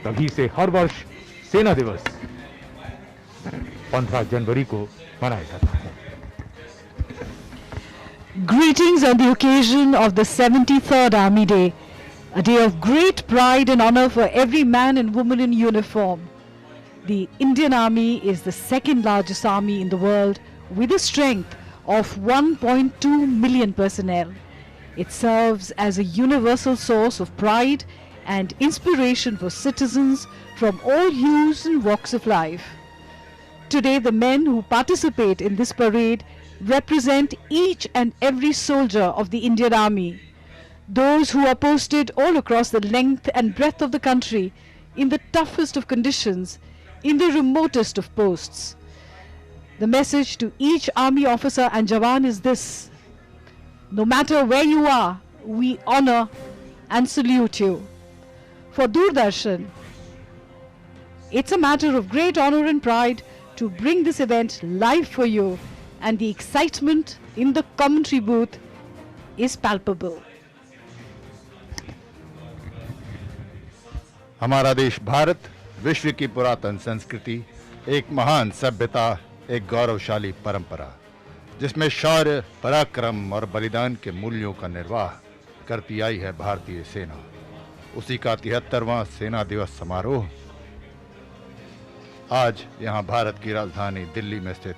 तभी से हर वर्ष सेना दिवस 15 जनवरी को मनाया जाता है। Greetings on the occasion of the 73rd Army Day, a day of great pride and honor for every man and woman in uniform. The Indian Army is the second largest army in the world with a strength of 1.2 million personnel. It serves as a universal source of pride and inspiration for citizens from all hues and walks of life. Today, the men who participate in this parade represent each and every soldier of the Indian Army. Those who are posted all across the length and breadth of the country in the toughest of conditions, in the remotest of posts. The message to each army officer and Jawan is this: no matter where you are, we honor and salute you. For Doordarshan, it's a matter of great honor and pride to bring this event live for you, and the excitement in the commentary booth is palpable. हमारा देश भारत विश्व की पुरातन संस्कृति, एक महान सभ्यता, एक गौरवशाली परंपरा, जिसमें शौर्य, पराक्रम और बलिदान के मूल्यों का निर्वाह करती आई है भारतीय सेना। उसी का 73वां सेना दिवस समारोह आज यहां भारत की राजधानी दिल्ली में स्थित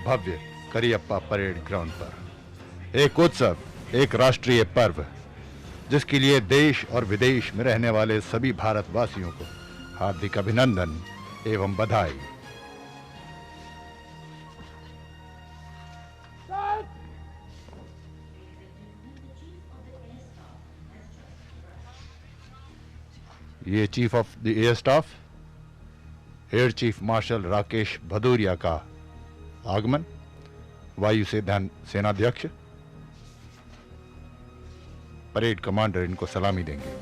भव्य करियप्पा परेड ग्राउंड पर एक उत्सव, एक राष्ट्रीय पर्व, जिसके लिए देश और विदेश में रहने वाले सभी भारतवासियों को हार्दिक अभिनंदन एवं बधाई। ये chief of the air staff air chief martial Rakesh Bhadauria का आगमन, वायु सेनाध्यक्ष परेड कमांडर इनको सलामी देंगे।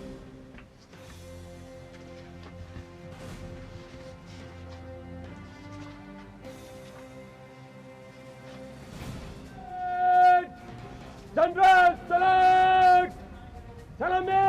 जनरल सलाम सलामी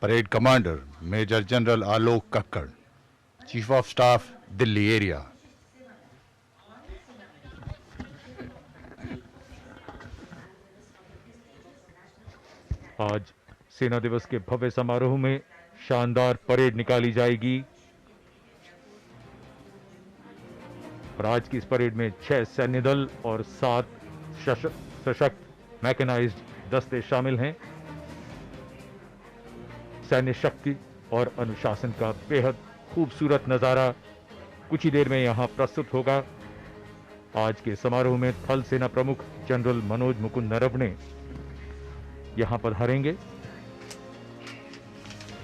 parade commander major general Alok Kakkar, chief of staff Delhi area. आज सेना दिवस के भव्य समारोह में शानदार परेड निकाली जाएगी और आज की इस परेड में 6 सैन्य दल और 7 सशक्त मैकेनाइज्ड दस्ते शामिल हैं। सैन्य शक्ति और अनुशासन का बेहद खूबसूरत नज़ारा कुछ ही देर में यहां प्रस्तुत होगा। आज के समारोह में थल सेना प्रमुख जनरल मनोज मुकुंद नरवणे यहां पधारेंगे।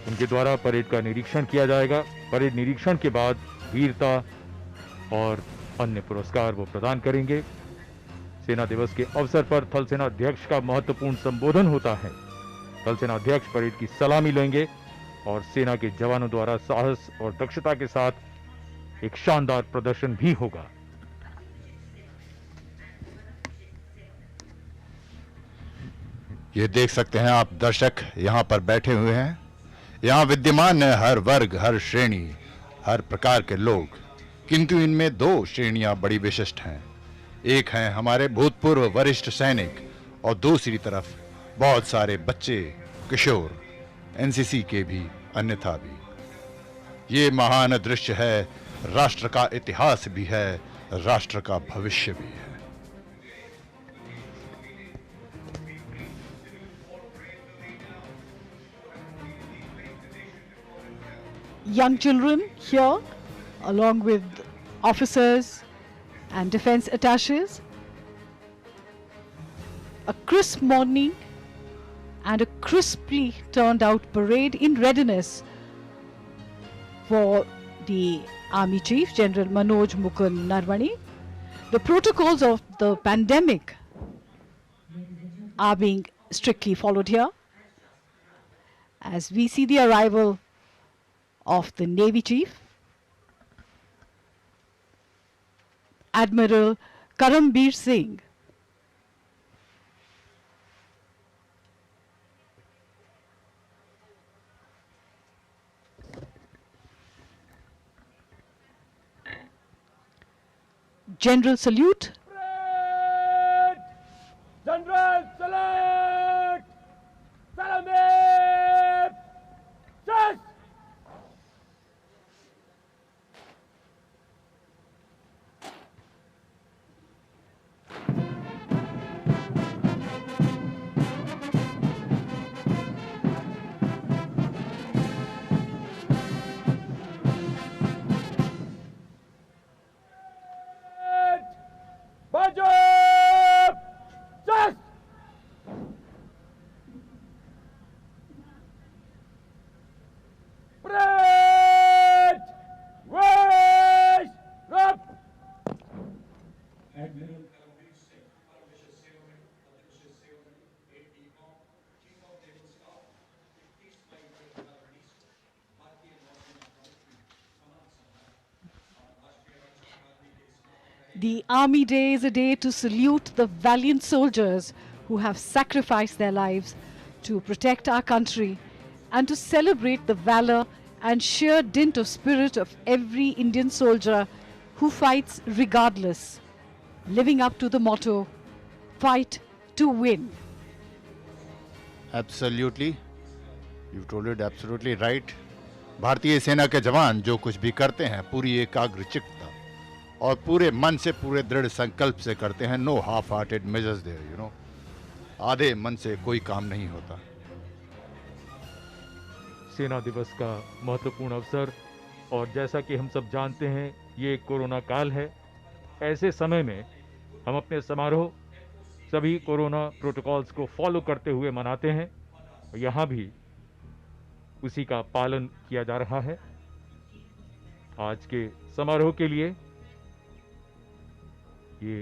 उनके द्वारा परेड का निरीक्षण किया जाएगा। परेड निरीक्षण के बाद वीरता और अन्य पुरस्कार वो प्रदान करेंगे। सेना दिवस के अवसर पर थल सेना अध्यक्ष का महत्वपूर्ण संबोधन होता है। थल सेना अध्यक्ष परेड की सलामी लेंगे और सेना के जवानों द्वारा साहस और दक्षता के साथ एक शानदार प्रदर्शन भी होगा। ये देख सकते हैं आप दर्शक यहां पर बैठे हुए हैं। यहां विद्यमान है हर वर्ग, हर श्रेणी, हर प्रकार के लोग, किंतु इनमें 2 श्रेणियां बड़ी विशिष्ट हैं। एक हैं हमारे भूतपूर्व वरिष्ठ सैनिक और दूसरी तरफ बहुत सारे बच्चे, किशोर, एनसीसी के भी, अन्यथा भी। ये महान दृश्य है, राष्ट्र का इतिहास भी है, राष्ट्र का भविष्य भी है। Young children here, along with officers and defense attaches. A crisp morning and a crisply turned out parade in readiness for the Army Chief General Manoj Mukund Narwani. The protocols of the pandemic are being strictly followed here as we see the arrival of the Navy Chief, Admiral Karambir Singh. General salute. Parade! General select! Salame! Just! Bajab! Just! Parade! Waist! Up! Admiral Karambir Singh, Paramahansa Sewaman, Aditya Sewaman, AD Bomb, Chief of Naval Staff, 21 मई 2019 को भारतीय नौसेना प्रमुख की समान सम्मान और राष्ट्रीय रक्षा अकादमी के स्नातक The Army Day is a day to salute the valiant soldiers who have sacrificed their lives to protect our country and to celebrate the valor and sheer dint of spirit of every Indian soldier who fights regardless, living up to the motto, fight to win. Absolutely. You told it absolutely right. भारतीय सेना के जवान जो कुछ भी करते हैं पूरी एकाग्रचित्तता और पूरे मन से पूरे दृढ़ संकल्प से करते हैं. No half hearted measures there, you know. आधे मन से कोई काम नहीं होता. सेना दिवस का महत्वपूर्ण अवसर, और जैसा कि हम सब जानते हैं ये कोरोना काल है. ऐसे समय में हम अपने समारोह सभी कोरोना प्रोटोकॉल्स को फॉलो करते हुए मनाते हैं. यहाँ भी उसी का पालन किया जा रहा है. आज के समारोह के लिए ये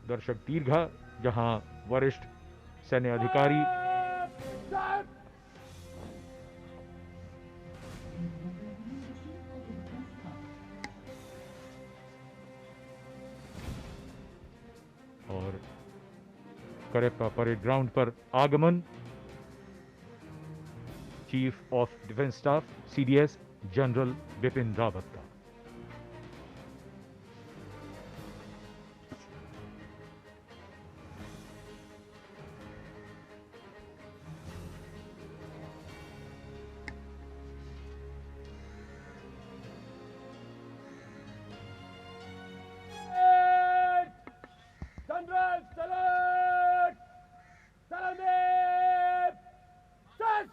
दर्शक दीर्घा, जहां वरिष्ठ सैन्य अधिकारी और करेप्पा परेड ग्राउंड पर आगमन chief of defence staff CDS general Bipin Rawat का. General select! Salame! Just!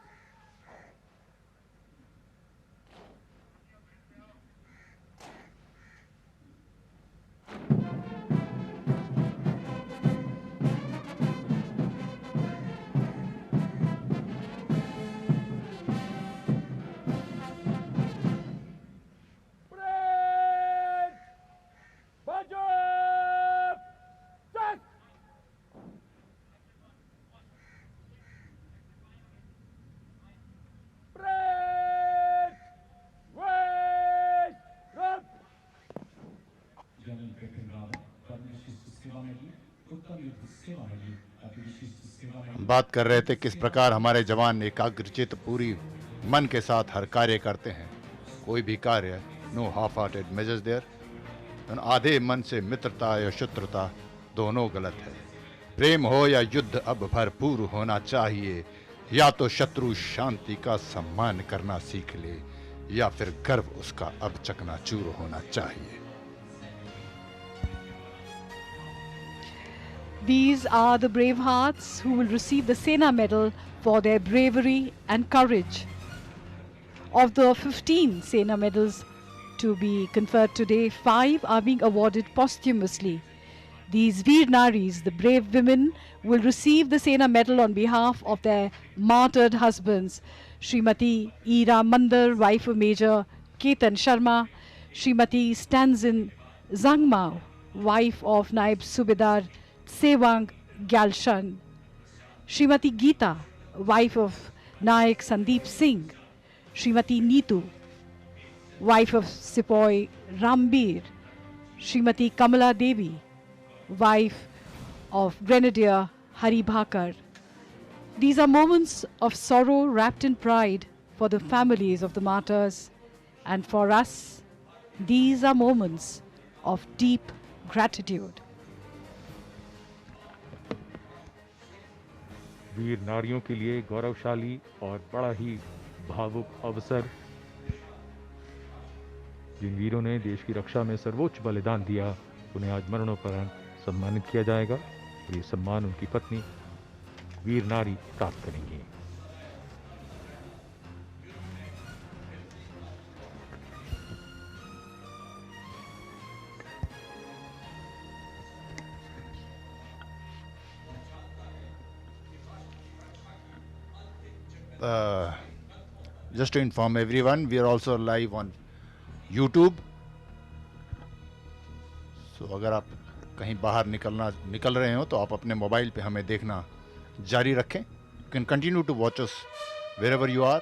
Parade! Bajab! Just! Parade! Waist! Up! General Bipin Rawat, परमविशिष्ट सेवा मेडल, उत्तम युद्ध सेवा मेडल, अतिविशिष्ट सेवा मेडल. बात कर रहे थे किस प्रकार हमारे जवान एकाग्रचित्त पूरी मन के साथ हर कार्य करते हैं. कोई भी कार्य no half hearted measures there. आधे मन से मित्रता या शत्रुता दोनों गलत है. प्रेम हो या युद्ध अब भरपूर होना चाहिए. या तो शत्रु शांति का सम्मान करना सीख ले या फिर गर्व उसका अब चकनाचूर होना चाहिए. These are the brave hearts who will receive the Sena Medal for their bravery and courage. Of the 15 Sena medals to be conferred today, 5 are being awarded posthumously. These Veer Naris, the brave women, will receive the Sena medal on behalf of their martyred husbands. Srimati Ira Mandar, wife of Major Ketan Sharma. Srimati Stanzin Zangmao, wife of Naib Subedar Sewang Gyalshan. Srimati Geeta, wife of Naik Sandeep Singh. Srimati Neetu, wife of Sepoy Rambir. Srimati Kamala Devi, wife of Grenadier Hari Bhakar. These are moments of sorrow wrapped in pride for the families of the martyrs, and for us, these are moments of deep gratitude. वीर नारियों के लिए गौरवशाली और बड़ा ही भावुक अवसर। जिन वीरों ने देश की रक्षा में सर्वोच्च बलिदान दिया, उन्हें आज मरणोपरांत सम्मानित किया जाएगा और ये सम्मान उनकी पत्नी वीर नारी प्राप्त करेंगी। Just to inform everyone, we are also live on YouTube. So अगर आप कहीं बाहर निकल रहे हो तो आप अपने मोबाइल पे हमें देखना जारी रखें. You can continue to watch us wherever you are.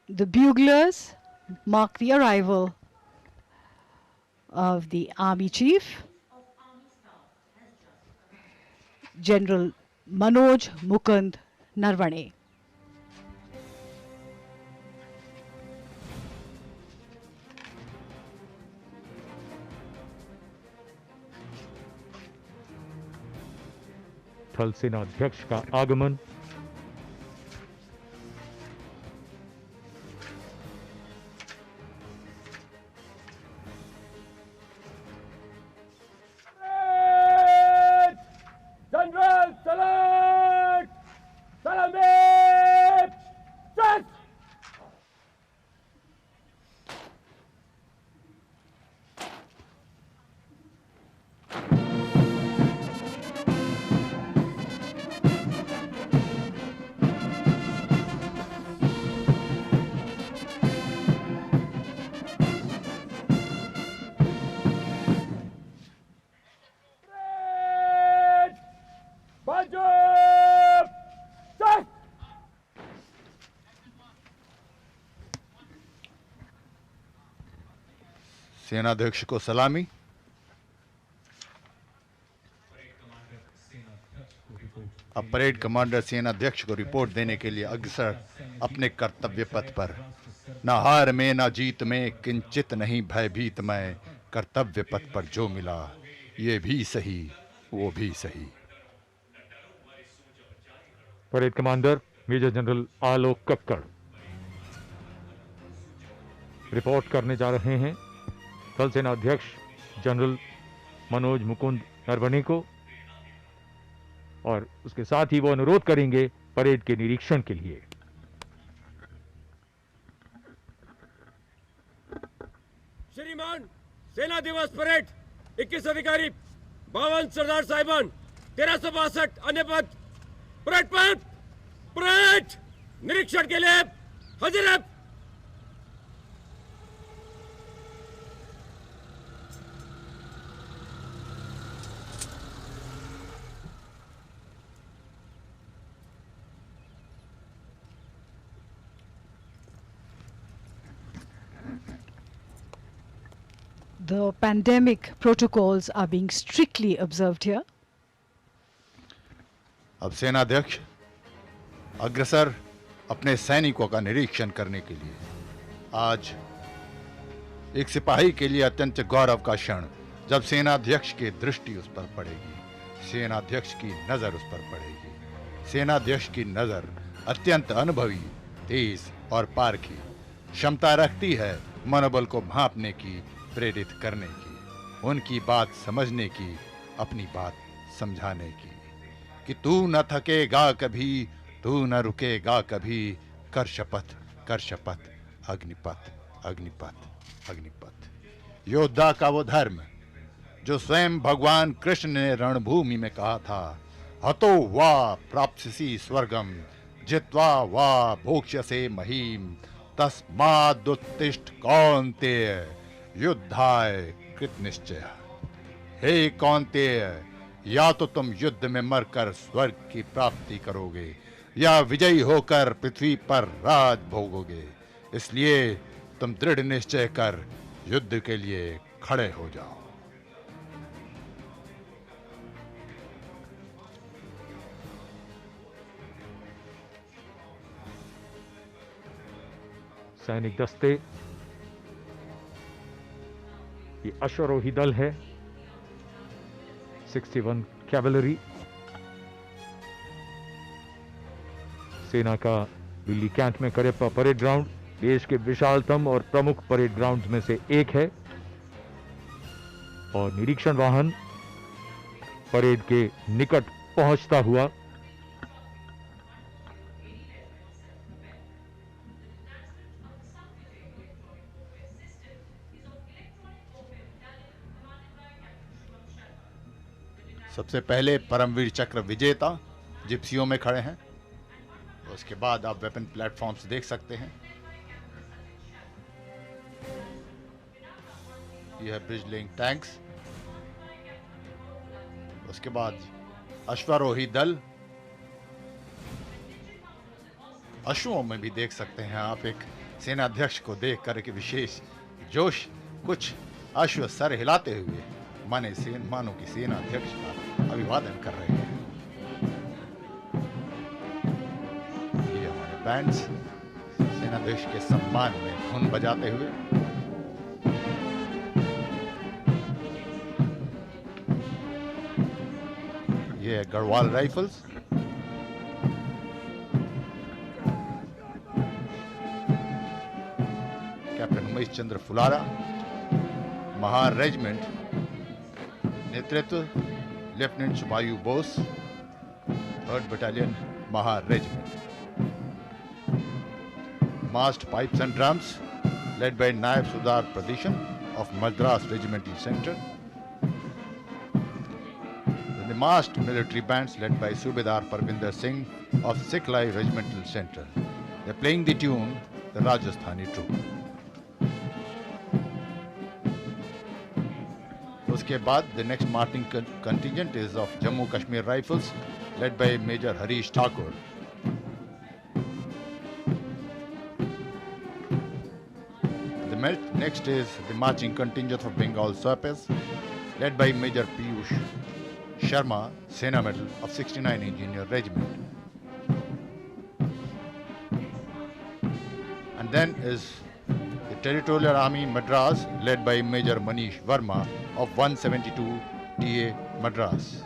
The buglers mark the arrival of the Army Chief, General Manoj Mukund Narvane. थल सेना अध्यक्ष का आगमन। General Salute! Salamit! Chest! Bajab! Chest! सेनाध्यक्ष को सलामी. अब परेड कमांडर सेनाध्यक्ष को रिपोर्ट देने के लिए अग्रसर अपने कर्तव्य पथ पर. न हार में न जीत में किंचित नहीं भयभीत मैं, कर्तव्य पथ पर जो मिला ये भी सही वो भी सही. Parade commander major general Alok Kakkar report करने जा रहे हैं थल सेना अध्यक्ष जनरल मनोज मुकुंद नरवणे को, और उसके साथ ही वो अनुरोध करेंगे परेड के निरीक्षण के लिए। श्रीमान, सेना दिवस परेड 21 अधिकारी, 52 सरदार साहिबान, 1362 अन्य पद, परेड निरीक्षण के लिए हाजिर है। The pandemic protocols are being strictly observed here. अब सेनाध्यक्ष अग्रसर अपने सैनिकों का निरीक्षण करने के लिए। आज एक सिपाही के लिए अत्यंत गौरव का क्षण, जब सेनाध्यक्ष की दृष्टि उस पर पड़ेगी, सेनाध्यक्ष की नजर उस पर पड़ेगी। सेनाध्यक्ष की नजर अत्यंत अनुभवी, तेज और पारखी क्षमता रखती है मनोबल को भांपने की, प्रेरित करने की, उनकी बात समझने की, अपनी बात समझाने की, कि तू न थकेगा कभी, तू न रुकेगा कभी, कर शपथ, कर शपथ, अग्निपथ, अग्निपथ, अग्निपथ। योद्धा का वो धर्म जो स्वयं भगवान कृष्ण ने रणभूमि में कहा था, हतो वा प्राप्स्यसि स्वर्गम, जित्वा वा भोक्ष्यसे महीम, तस्मादुत्तिष्ठ कौन्तेय, युद्धाय कृत निश्चय। हे कौन्तेय, या तो तुम युद्ध में मरकर स्वर्ग की प्राप्ति करोगे या विजयी होकर पृथ्वी पर राज भोगोगे, इसलिए तुम दृढ़ निश्चय कर युद्ध के लिए खड़े हो जाओ। सैनिक दस्ते, ये अश्वारोही दल है, 61 कैवलरी, सेना का दिल्ली कैंट में करेप्पा परेड ग्राउंड देश के विशालतम और प्रमुख परेड ग्राउंड्स में से एक है, और निरीक्षण वाहन परेड के निकट पहुंचता हुआ सबसे पहले परमवीर चक्र विजेता जिप्सियों में खड़े हैं। उसके बाद आप वेपन प्लेटफॉर्म्स देख सकते हैं। यह ब्रिज लिंक टैंक्स। उसके बाद अश्वारोही दल, अश्वों में भी देख सकते हैं आप एक सेनाध्यक्ष को देखकर एक विशेष जोश, कुछ अश्व सर हिलाते हुए मानो की सेनाध्यक्ष का अभिवादन कर रहे हैं। ये हमारे बैंड्स सेनाध्यक्ष के सम्मान में धुन बजाते हुए। ये है Garhwal rifles. Captain Umesh Chandra Phulara, Mahar regiment, नेतृत्व lieutenant Shubhayu Bose, 3rd battalion Mahar regiment. Massed pipes and drums led by Naib Sudar Pradeshan of Madras Regimental Center. The massed military bands led by Subedar Parvinder Singh of Siklai Regimental Center. They're playing the tune, the Rajasthani Troop. उसके बाद the next marching contingent is of Jammu Kashmir Rifles led by Major Harish Thakur. The next is the marching contingent of Bengal Serpents led by Major Piyush Sharma, Sena Medal of 69 Engineer Regiment. And then is the Territorial Army Madras led by Major Manish Verma of 172 TA Madras.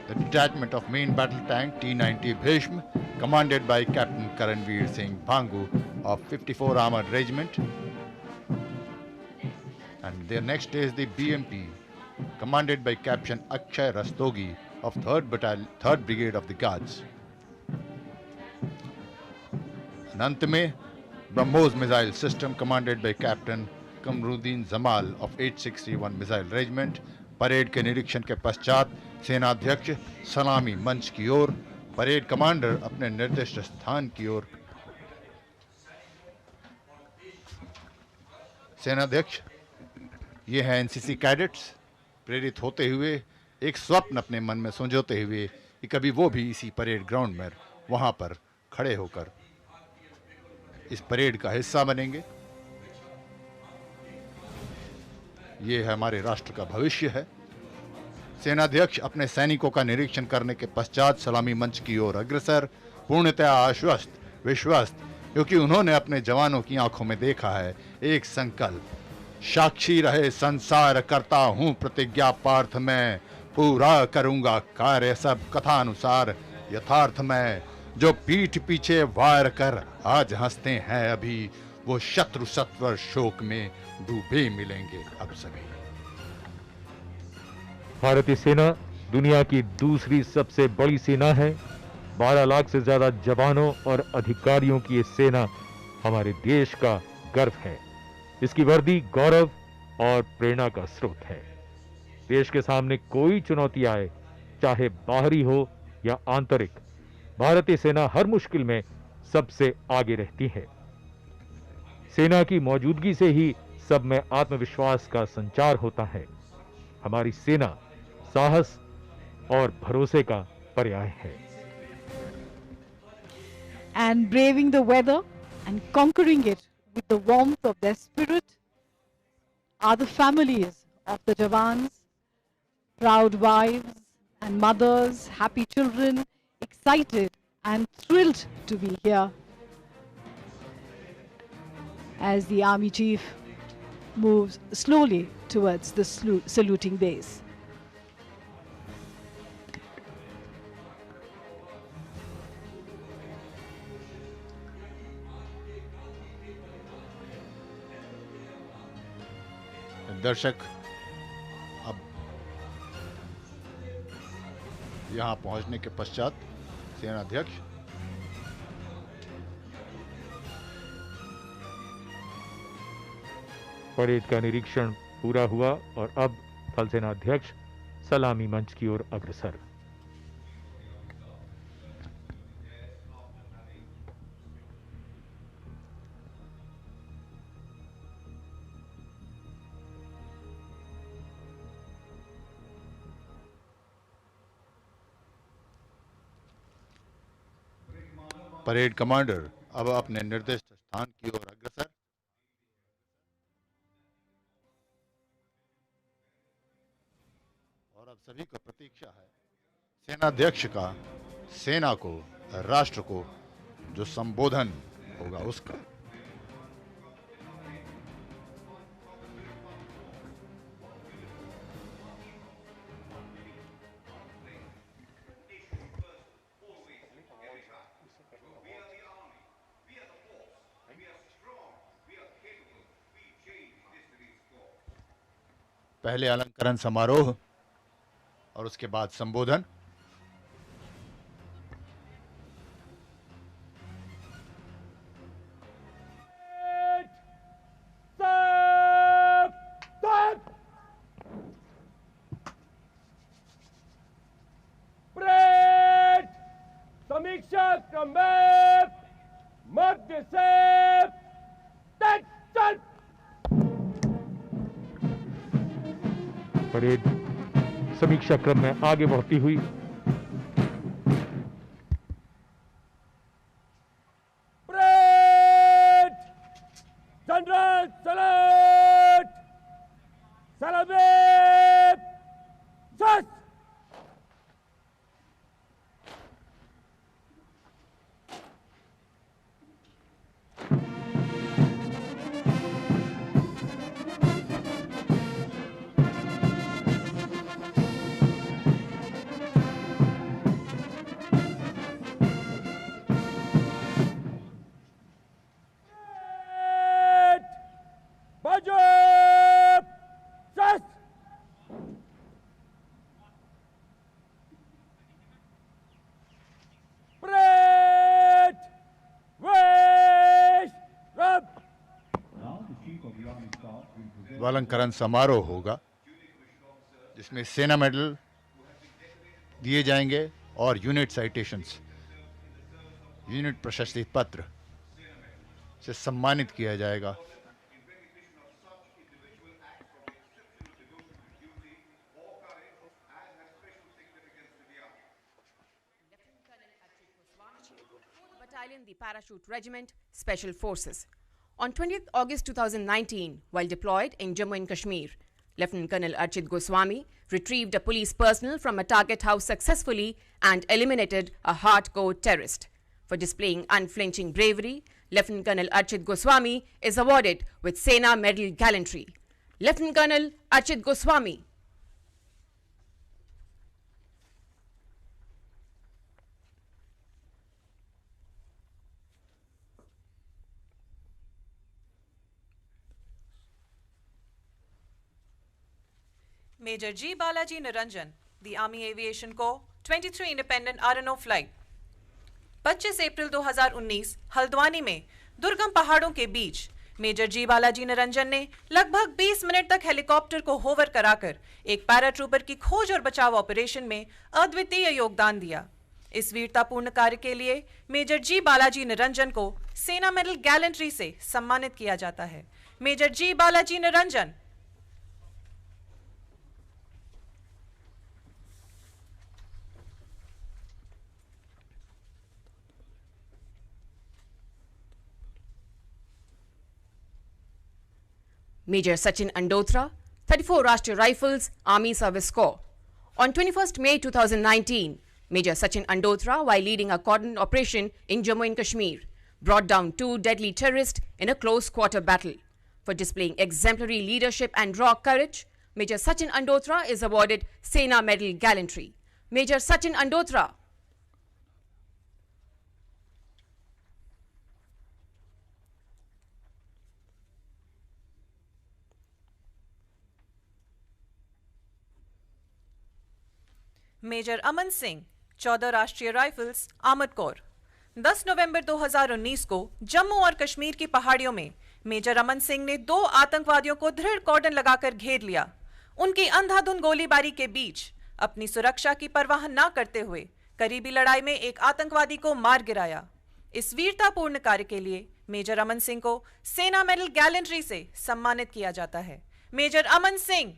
The detachment of main battle tank T-90 Bhishma commanded by Captain Karanveer Singh Bhangu of 54 Armored Regiment. And their next is the BMP commanded by Captain Akshay Rastogi of 3rd Brigade of the Guards. And अंत में BrahMos missile system commanded by Captain Kamruddin Zamal of 861 Missile Regiment. Parade के निरीक्षण के पश्चात सेनाध्यक्ष सलामी मंच की ओर, परेड कमांडर अपने निर्दिष्ट स्थान की ओर। सेनाध्यक्ष ये हैं एनसीसी कैडेट्स, प्रेरित होते हुए एक स्वप्न अपने मन में संजोते हुए कि कभी वो भी इसी परेड ग्राउंड में वहां पर खड़े होकर इस परेड का हिस्सा बनेंगे। ये हमारे राष्ट्र का भविष्य है। सेनाध्यक्ष अपने सैनिकों का निरीक्षण करने के पश्चात सलामी मंच की ओर अग्रसर, पूर्णतः आश्वस्त, विश्वस्त, क्योंकि उन्होंने अपने जवानों की आंखों में देखा है एक संकल्प, साक्षी रहे संसार करता हूं प्रतिज्ञा पार्थ में, पूरा करूंगा कार्य सब कथानुसार यथार्थ में, जो पीठ पीछे वार कर आज हंसते हैं अभी, वो शत्रु सत्वर शोक में डूबे मिलेंगे अब सभी। भारतीय सेना दुनिया की दूसरी सबसे बड़ी सेना है। 12 लाख से ज्यादा जवानों और अधिकारियों की ये सेना हमारे देश का गर्व है। इसकी वर्दी गौरव और प्रेरणा का स्रोत है। देश के सामने कोई चुनौती आए, चाहे बाहरी हो या आंतरिक, भारतीय सेना हर मुश्किल में सबसे आगे रहती है। सेना की मौजूदगी से ही सब में आत्मविश्वास का संचार होता है। हमारी सेना साहस और भरोसे का पर्याय है। And braving the weather and conquering it with the warmth of their spirit are the families of the Jawans, proud wives and mothers, happy children, excited and thrilled to be here as the Army Chief moves slowly towards the saluting base. दर्शक, अब यहां पहुंचने के पश्चात सेनाध्यक्ष parade का निरीक्षण पूरा हुआ और अब थल सेनाध्यक्ष सलामी मंच की ओर अग्रसर। परेड कमांडर अब अपने निर्दिष्ट स्थान की ओर अग्रसर। और अब सभी को प्रतीक्षा है सेनाध्यक्ष का सेना को, राष्ट्र को जो संबोधन होगा उसका। पहले अलंकरण समारोह और उसके बाद संबोधन। समीक्षा क्रमबद्ध मध्य से चल। परेड समीक्षा क्रम में आगे बढ़ती हुई परेड जनरल सैल्यूट सलामी जस्ट। अलंकरण समारोह होगा जिसमें सेना मेडल दिए जाएंगे और यूनिट साइटेशंस, यूनिट प्रशस्ति पत्र से सम्मानित किया जाएगा। Battalion, the Parachute Regiment, Special Forces. On 20th August 2019, while deployed in Jammu and Kashmir, Lieutenant Colonel Archit Goswami retrieved a police personnel from a target house successfully and eliminated a hardcore terrorist. For displaying unflinching bravery, Lieutenant Colonel Archit Goswami is awarded with Sena Medal Gallantry. Lieutenant Colonel Archit Goswami. Major G. Balaji Niranjan, the Army Aviation Corps, 23 Independent RNO Flight, 25 अप्रैल 2019 हल्द्वानी में दुर्गम पहाड़ों के बीच major G Balaji Niranjan ने लगभग 20 minute तक helicopter को hover कराकर एक पैराट्रूपर की खोज और बचाव ऑपरेशन में अद्वितीय योगदान दिया। इस वीरतापूर्ण कार्य के लिए मेजर जी बालाजी निरंजन को सेना मेडल गैलेंट्री से सम्मानित किया जाता है। Major G Balaji Niranjan. Major Sachin Andotra, 34 Rashtriya Rifles, Army Service Corps. On 21st May 2019, Major Sachin Andotra, while leading a cordon operation in Jammu and Kashmir, brought down 2 deadly terrorists in a close-quarter battle. For displaying exemplary leadership and raw courage, Major Sachin Andotra is awarded Sena Medal Gallantry. Major Sachin Andotra. Major Aman Singh, 14 Rashtriya rifles, armoured corps. 10 नवंबर 2019 को जम्मू और कश्मीर की पहाड़ियों में major Aman Singh ने 2 आतंकवादियों को दृढ़ कॉर्डन लगाकर घेर लिया। उनकी अंधाधुंध गोलीबारी के बीच अपनी सुरक्षा की परवाह न करते हुए करीबी लड़ाई में एक आतंकवादी को मार गिराया। इस वीरतापूर्ण कार्य के लिए मेजर अमन सिंह को सेना मेडल गैलेंट्री से सम्मानित किया जाता है। Major Aman Singh.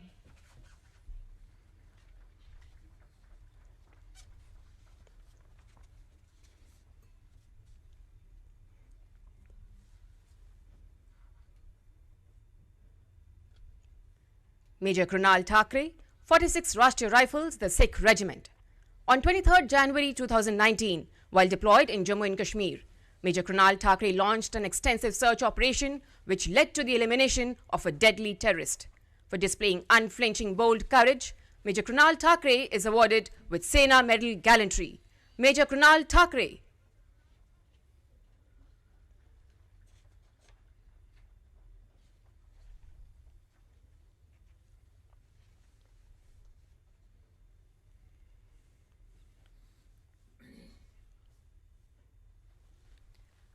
Major Krunal Thakre, 46 Rashtriya Rifles, the Sikh Regiment. On 23rd January 2019, while deployed in Jammu and Kashmir, Major Krunal Thakre launched an extensive search operation which led to the elimination of a deadly terrorist. For displaying unflinching bold courage, Major Krunal Thakre is awarded with Sena Medal Gallantry. Major Krunal Thakre.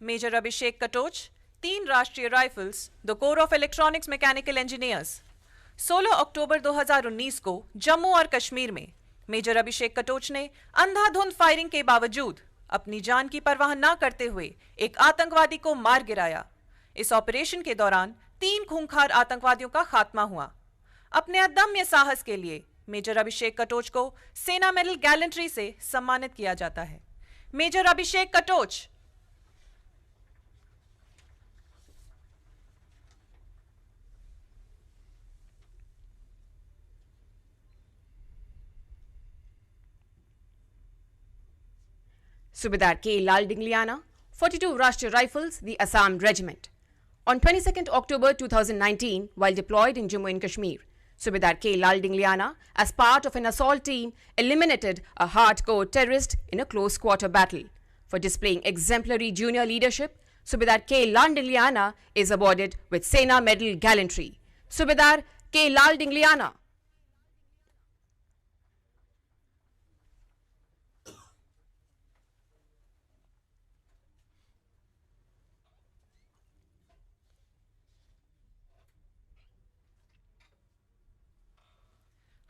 Major Abhishek Katoch, 3 Rashtriya rifles, the corps of electronics mechanical engineers. 16 October 2019 को जम्मू और कश्मीर में major Abhishek Katoch ने अंधाधुंध firing के बावजूद अपनी जान की परवाह न करते हुए एक आतंकवादी को मार गिराया। इस ऑपरेशन के दौरान 3 खूंखार आतंकवादियों का खात्मा हुआ। अपने अदम्य साहस के लिए मेजर अभिषेक कटोच को सेना मेडल गैलेंट्री से सम्मानित किया जाता है। Major Abhishek Katoch. Subedar K. Lal Dingliana, 42 Rashtriya Rifles, the Assam Regiment. On 22nd October 2019, while deployed in Jammu and Kashmir, Subedar K. Lal Dingliana, as part of an assault team, eliminated a hardcore terrorist in a close-quarter battle. For displaying exemplary junior leadership, Subedar K. Lal Dingliana is awarded with Sena Medal Gallantry. Subedar K. Lal Dingliana.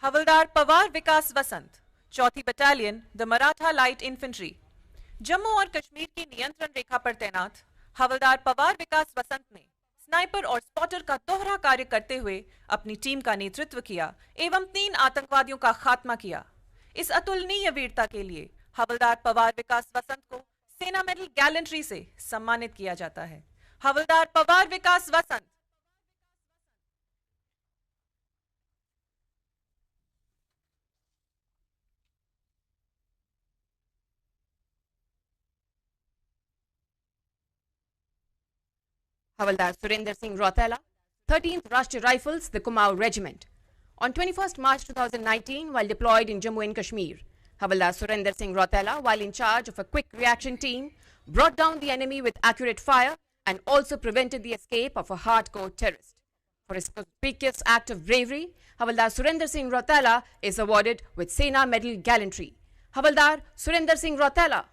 हवलदार पवार विकास वसंत, 4थी battalion, the Maratha light infantry. Jammu और कश्मीर की नियंत्रण रेखा पर तैनात हवलदार पवार विकास वसंत ने sniper और spotter का दोहरा कार्य करते हुए अपनी टीम का नेतृत्व किया एवं 3 आतंकवादियों का खात्मा किया। इस अतुलनीय वीरता के लिए हवलदार पवार विकास वसंत को सेना मेडल गैलेंट्री से सम्मानित किया जाता है। हवलदार पवार विकास वसंत। Havaldar Surinder Singh Rotela, 13th Rashtriya Rifles, the Kumaon Regiment. On 21st March 2019, while deployed in Jammu and Kashmir, Havaldar Surinder Singh Rotela, while in charge of a quick reaction team, brought down the enemy with accurate fire and also prevented the escape of a hardcore terrorist. For his conspicuous act of bravery, Havaldar Surinder Singh Rautela is awarded with Sena Medal Gallantry. Havaldar Surinder Singh Rautela.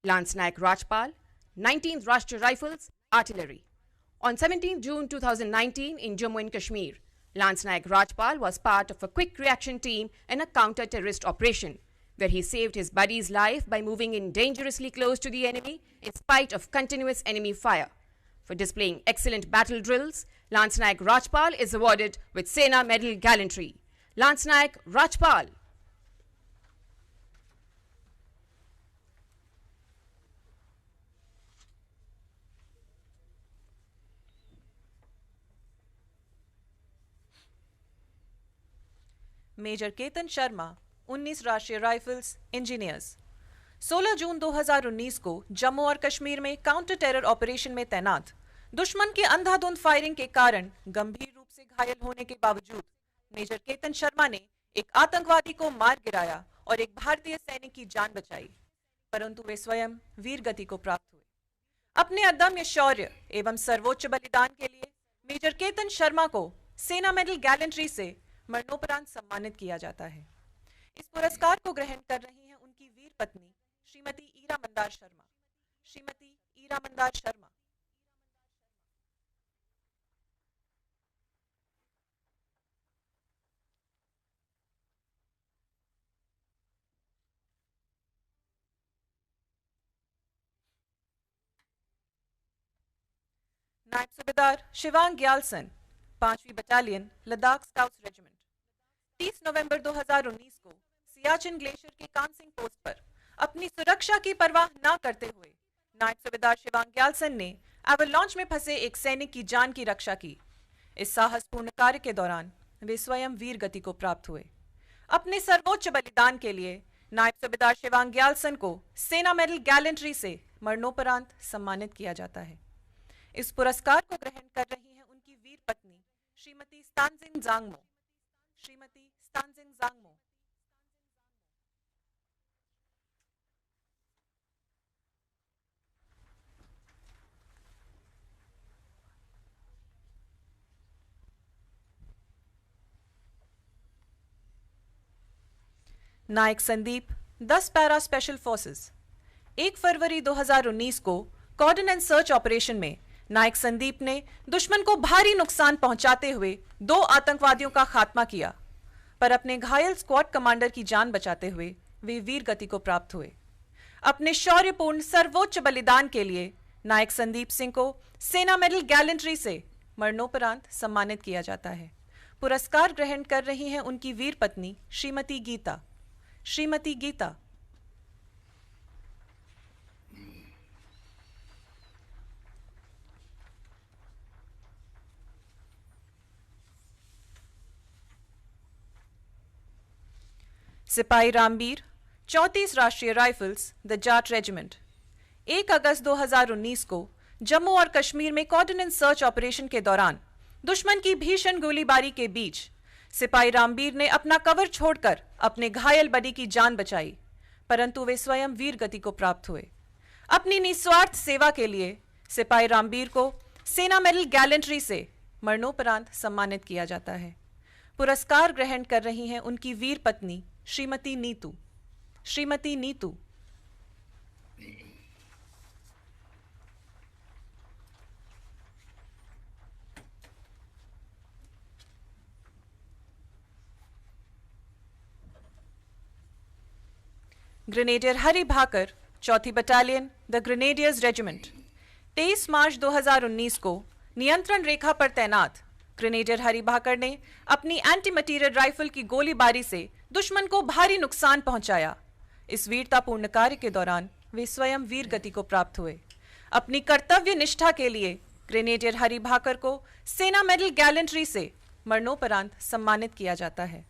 Lance Naik Rajpal, 19th Rashtriya Rifles, Artillery. On 17 June 2019 in Jammu and Kashmir, Lance Naik Rajpal was part of a quick reaction team in a counter-terrorist operation, where he saved his buddy's life by moving in dangerously close to the enemy in spite of continuous enemy fire. For displaying excellent battle drills, Lance Naik Rajpal is awarded with Sena Medal Gallantry. Lance Naik Rajpal. Major Ketan Sharma, 19 Rashtriya rifles, engineers. 16 जून 2019 को जम्मू और कश्मीर में counter terror operation में तैनात दुश्मन की अंधाधुंध firing के कारण गंभीर रूप से घायल होने के बावजूद मेजर केतन शर्मा ने एक आतंकवादी को मार गिराया और एक भारतीय सैनिक की जान बचाई, परंतु वे स्वयं वीर गति को प्राप्त हुए। अपने अदम्य शौर्य एवं सर्वोच्च बलिदान के लिए मेजर केतन शर्मा को सेना मेडल गैलेंट्री से मरणोपरांत सम्मानित किया जाता है। इस पुरस्कार को ग्रहण कर रही हैं उनकी वीर पत्नी श्रीमती ईरा मंदार शर्मा। श्रीमती ईरा मंदार शर्मा। नायब सूबेदार शिवांग ग्यालसन, 5वीं battalion, Ladakh scouts regiment. 30 November 2019 को सियाचिन ग्लेशियर के कानसिंग पोस्ट पर अपनी सुरक्षा की परवाह न करते हुए नायब सूबेदार शिवांग ग्यालसन ने एवरलॉन्च में फंसे एक सैनिक की जान की रक्षा की। इस साहसपूर्ण कार्य के दौरान वे स्वयं वीर गति को प्राप्त हुए। अपने सर्वोच्च बलिदान के लिए नायब सूबेदार शिवांग ग्यालसन को सेना मेडल गैलेंट्री से मरणोपरांत सम्मानित किया जाता है। इस पुरस्कार को ग्रहण कर रही हैं उनकी वीर पत्नी श्रीमती स्तानजिन जांगमो। श्रीमती स्तानजिन जांगमो। नायक संदीप, 10 पैरा स्पेशल फोर्सेस। 1 फरवरी 2019 को कॉर्डन एंड सर्च ऑपरेशन में नायक संदीप ने दुश्मन को भारी नुकसान पहुंचाते हुए 2 आतंकवादियों का खात्मा किया, पर अपने घायल स्क्वाड कमांडर की जान बचाते हुए वे वीर गति को प्राप्त हुए। अपने शौर्यपूर्ण सर्वोच्च बलिदान के लिए नायक संदीप सिंह को सेना मेडल गैलेंट्री से मरणोपरांत सम्मानित किया जाता है। पुरस्कार ग्रहण कर रही हैं उनकी वीर पत्नी श्रीमती गीता। श्रीमती गीता। सिपाही रामबीर, 34 राष्ट्रीय राइफल्स, द जाट रेजिमेंट। 1 अगस्त 2019 को जम्मू और कश्मीर में कॉर्डन एंड सर्च ऑपरेशन के दौरान दुश्मन की भीषण गोलीबारी के बीच सिपाही रामबीर ने अपना कवर छोड़कर अपने घायल बडी की जान बचाई, परंतु वे स्वयं वीर गति को प्राप्त हुए। अपनी निस्वार्थ सेवा के लिए सिपाही रामबीर को सेना मेडल गैलेंट्री से मरणोपरांत सम्मानित किया जाता है। पुरस्कार ग्रहण कर रही हैं उनकी वीर पत्नी श्रीमती नीतू। श्रीमती नीतू। ग्रेनेडियर हरि भाकर, 4थी battalion, the grenadiers regiment. 23 March 2019 को नियंत्रण रेखा पर तैनात ग्रेनेडियर हरि भाकर ने अपनी एंटी मटीरियल राइफल की गोलीबारी से दुश्मन को भारी नुकसान पहुंचाया। इस वीरतापूर्ण कार्य के दौरान वे स्वयं वीर गति को प्राप्त हुए। अपनी कर्तव्य निष्ठा के लिए ग्रेनेडियर हरि भाकर को सेना मेडल गैलेंट्री से मरणोपरांत सम्मानित किया जाता है।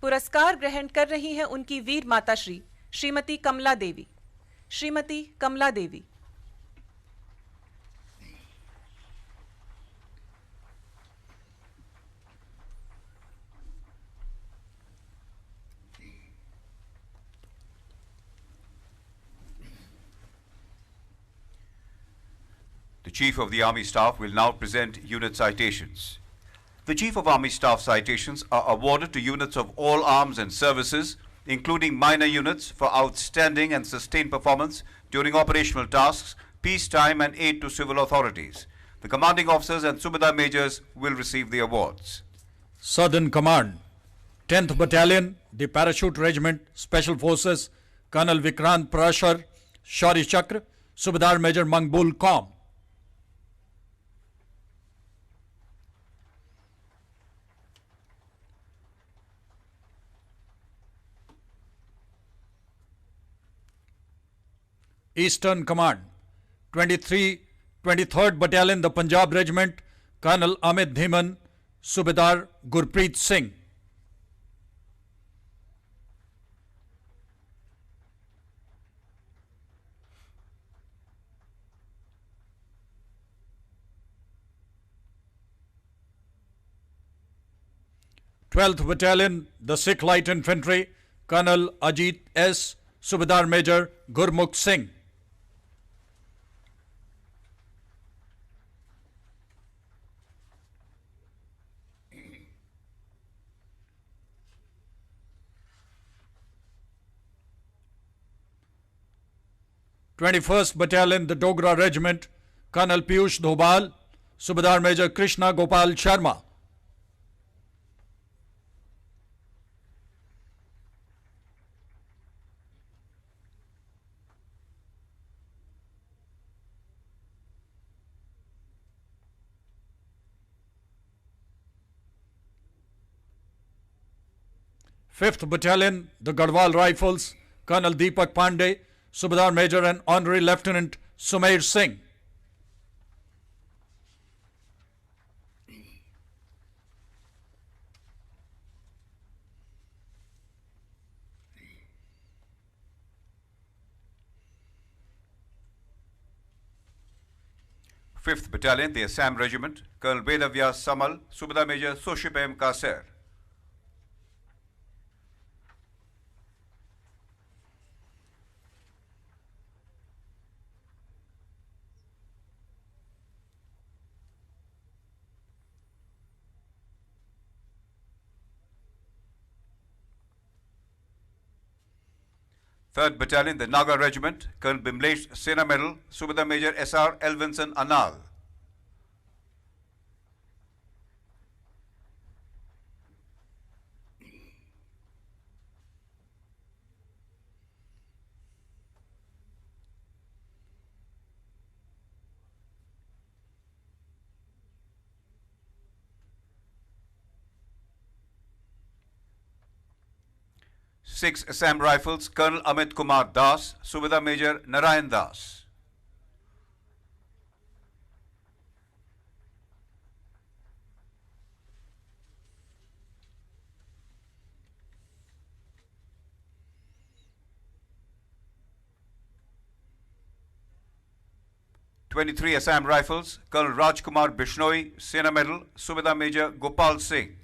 पुरस्कार ग्रहण कर रही हैं उनकी वीर माताश्री श्रीमती कमला देवी। श्रीमती कमला देवी। The Chief of the Army Staff will now present unit citations. The Chief of Army Staff citations are awarded to units of all arms and services, including minor units, for outstanding and sustained performance during operational tasks, peacetime, and aid to civil authorities. The commanding officers and Subedar majors will receive the awards. Southern Command, 10th Battalion, the Parachute Regiment, Special Forces, Colonel Vikrant Parashar, Shauri Chakra, Subedar Major Mangbul Kaum. Eastern Command, 23rd Battalion, the Punjab Regiment, Colonel Amit Dhiman, Subedar Gurpreet Singh. Twelfth Battalion, the Sikh Light Infantry, Colonel Ajit S, Subedar Major Gurmukh Singh. Twenty-first Battalion, the Dogra Regiment, Colonel Piyush Dhobal, Subedar Major Krishna Gopal Sharma. Fifth Battalion, the Garhwal Rifles, Colonel Deepak Pandey, Subedar Major and Honorary Lieutenant Sumair Singh. Fifth Battalion, the Assam Regiment, Colonel Vedavyas Samal, Subedar Major Soshipem Kaser. Third Battalion, the Naga Regiment, Colonel Bimlesh Sena Medal, Subedar Major S.R. Elvinson Anal. Sixth Assam Rifles, Colonel Amit Kumar Das, Subedar Major Narayan Das. '23 Assam Rifles, Colonel Rajkumar Bishnoi, Sena Medal, Subedar Major Gopal Singh.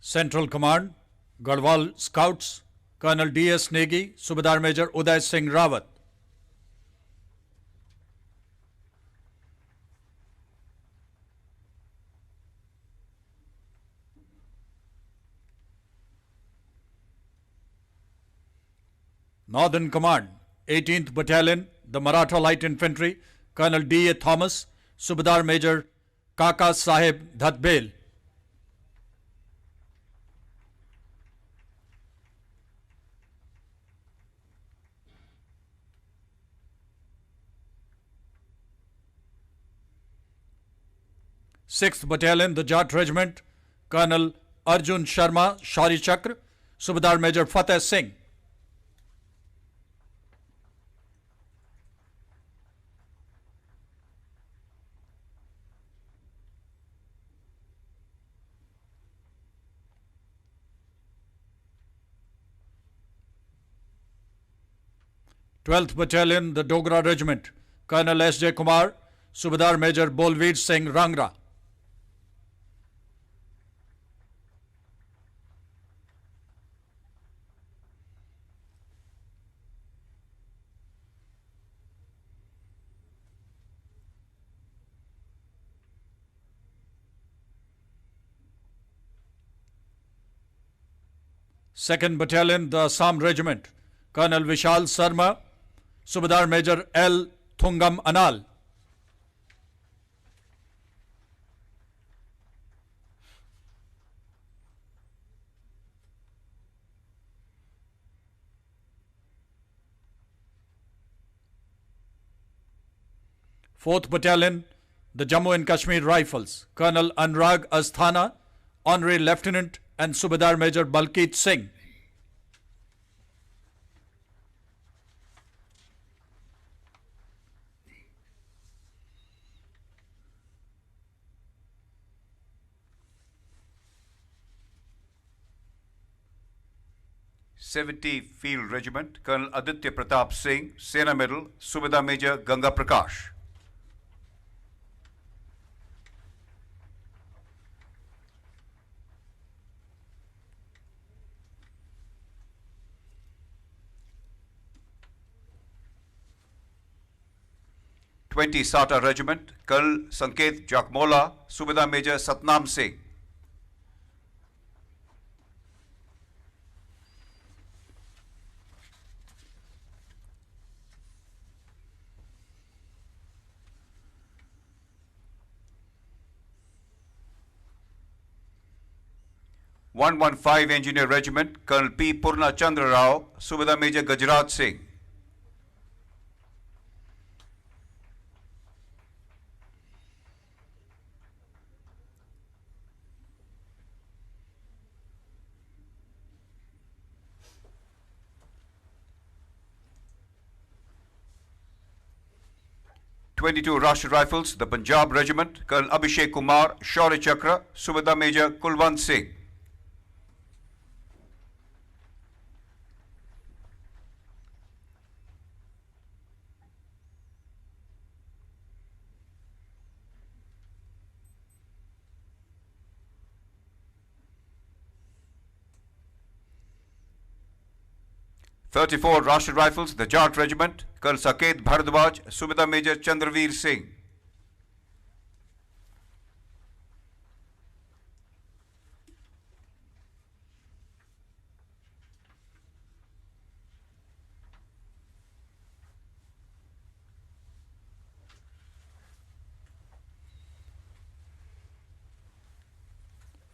Central Command, Garhwal Scouts, Colonel D.S. Negi, Subedar Major Uday Singh Rawat. Northern Command, 18th Battalion, the Maratha Light Infantry, Colonel D.A. Thomas, Subedar Major Kaka Sahib Dhatbel. Sixth Battalion, the Jat Regiment, Colonel Arjun Sharma, Shauri Chakra, Subedar Major Fateh Singh. Twelfth Battalion, the Dogra Regiment, Colonel S.J. Kumar, Subedar Major Bolveer Singh Rangra. Second Battalion, the Assam Regiment, Colonel Vishal Sarma, Subedar Major L. Thungam Anal. Fourth Battalion, the Jammu and Kashmir Rifles, Colonel Anurag Asthana, Honorary Lieutenant and Subedar Major Balkeet Singh. th Field Regiment, Colonel Aditya Pratap Singh, Sena Medal, Subedar Major Ganga Prakash. Sata Regiment, Colonel Sanket Jakmola, Subedar Major Satnam Singh. th Engineer Regiment, Colonel P. Purna Chandra Rao, Subedar Major Gajraj Singh. Rashtriya Rifles, the Punjab Regiment, Colonel Abhishek Kumar, Shaurya Chakra, Subedar Major Kulwant Singh. Rashtriya Rifles, the Jat Regiment, Colonel Saket Bharadwaj, Subedar Major Chandraveer Singh.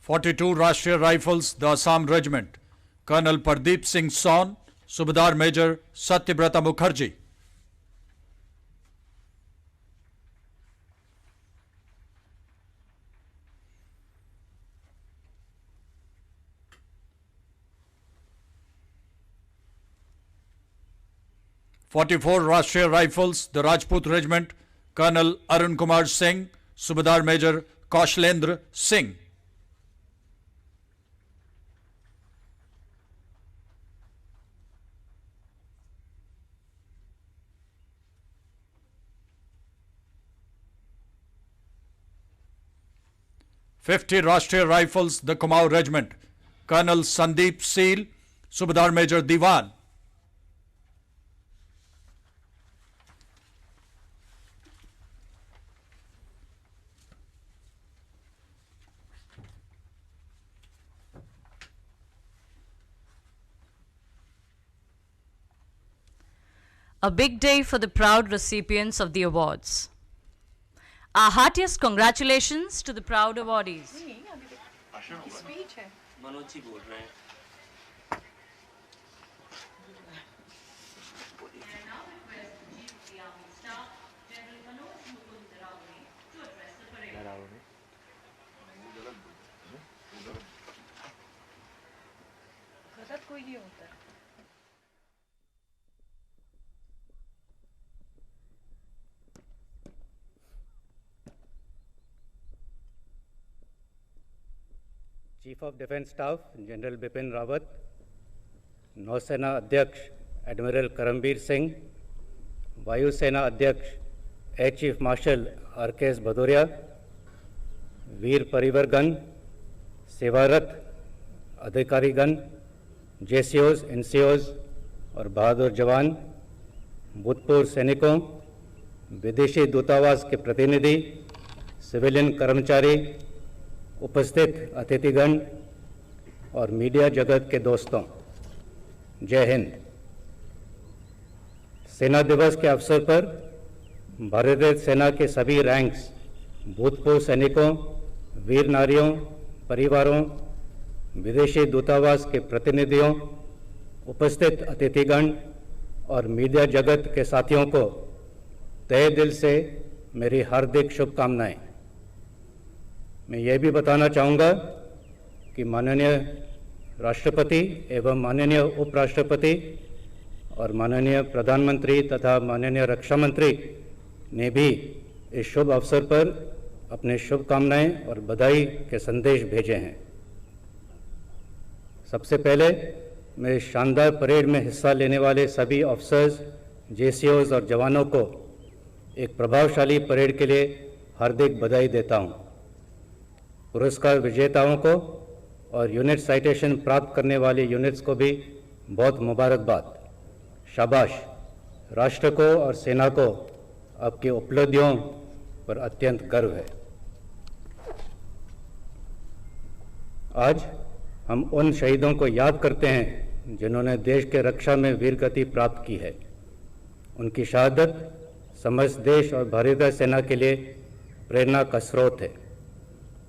Rashtriya Rifles, the Assam Regiment, Colonel Pardeep Singh Son, Subedar Major Satyabrata Mukherjee. Rashtriya Rifles, the Rajput Regiment, Colonel Arun Kumar Singh, Subedar Major Kaushlendra Singh. Rashtriya Rifles, the Kumaon Regiment, Colonel Sandeep Seal, Subedar Major Diwan. A big day for the proud recipients of the awards. Our heartiest congratulations to the proud awardees. Chief of Defence Staff, General Bipin Rawat, Nausena Adhyaksh, Admiral Karambir Singh, Vayu Sena Adhyaksh, air chief marshal R K S. Bhadauria, वीर परिवारगण, सेवारत अधिकारीगण, जेसीओज, NCOs और बहादुर जवान, भूतपूर्व सैनिकों, विदेशी दूतावास के प्रतिनिधि, सिविलियन कर्मचारी, उपस्थित अतिथिगण और मीडिया जगत के दोस्तों, जय हिंद। सेना दिवस के अवसर पर भारतीय सेना के सभी रैंक्स, भूतपूर्व सैनिकों, वीर नारियों, परिवारों, विदेशी दूतावास के प्रतिनिधियों, उपस्थित अतिथिगण और मीडिया जगत के साथियों को तहे दिल से मेरी हार्दिक शुभकामनाएं। मैं ये भी बताना चाहूँगा कि माननीय राष्ट्रपति एवं माननीय उपराष्ट्रपति और माननीय प्रधानमंत्री तथा माननीय रक्षा मंत्री ने भी इस शुभ अवसर पर अपने शुभकामनाएं और बधाई के संदेश भेजे हैं। सबसे पहले मैं इस शानदार परेड में हिस्सा लेने वाले सभी ऑफिसर्स, जेसीओज और जवानों को एक प्रभावशाली परेड के लिए हार्दिक बधाई देता हूं। पुरस्कार विजेताओं को और यूनिट साइटेशन प्राप्त करने वाले यूनिट्स को भी बहुत मुबारकबाद। शाबाश। राष्ट्र को और सेना को आपकी उपलब्धियों पर अत्यंत गर्व है। आज हम उन शहीदों को याद करते हैं जिन्होंने देश के रक्षा में वीरगति प्राप्त की है। उनकी शहादत समस्त देश और भारतीय सेना के लिए प्रेरणा का स्रोत है।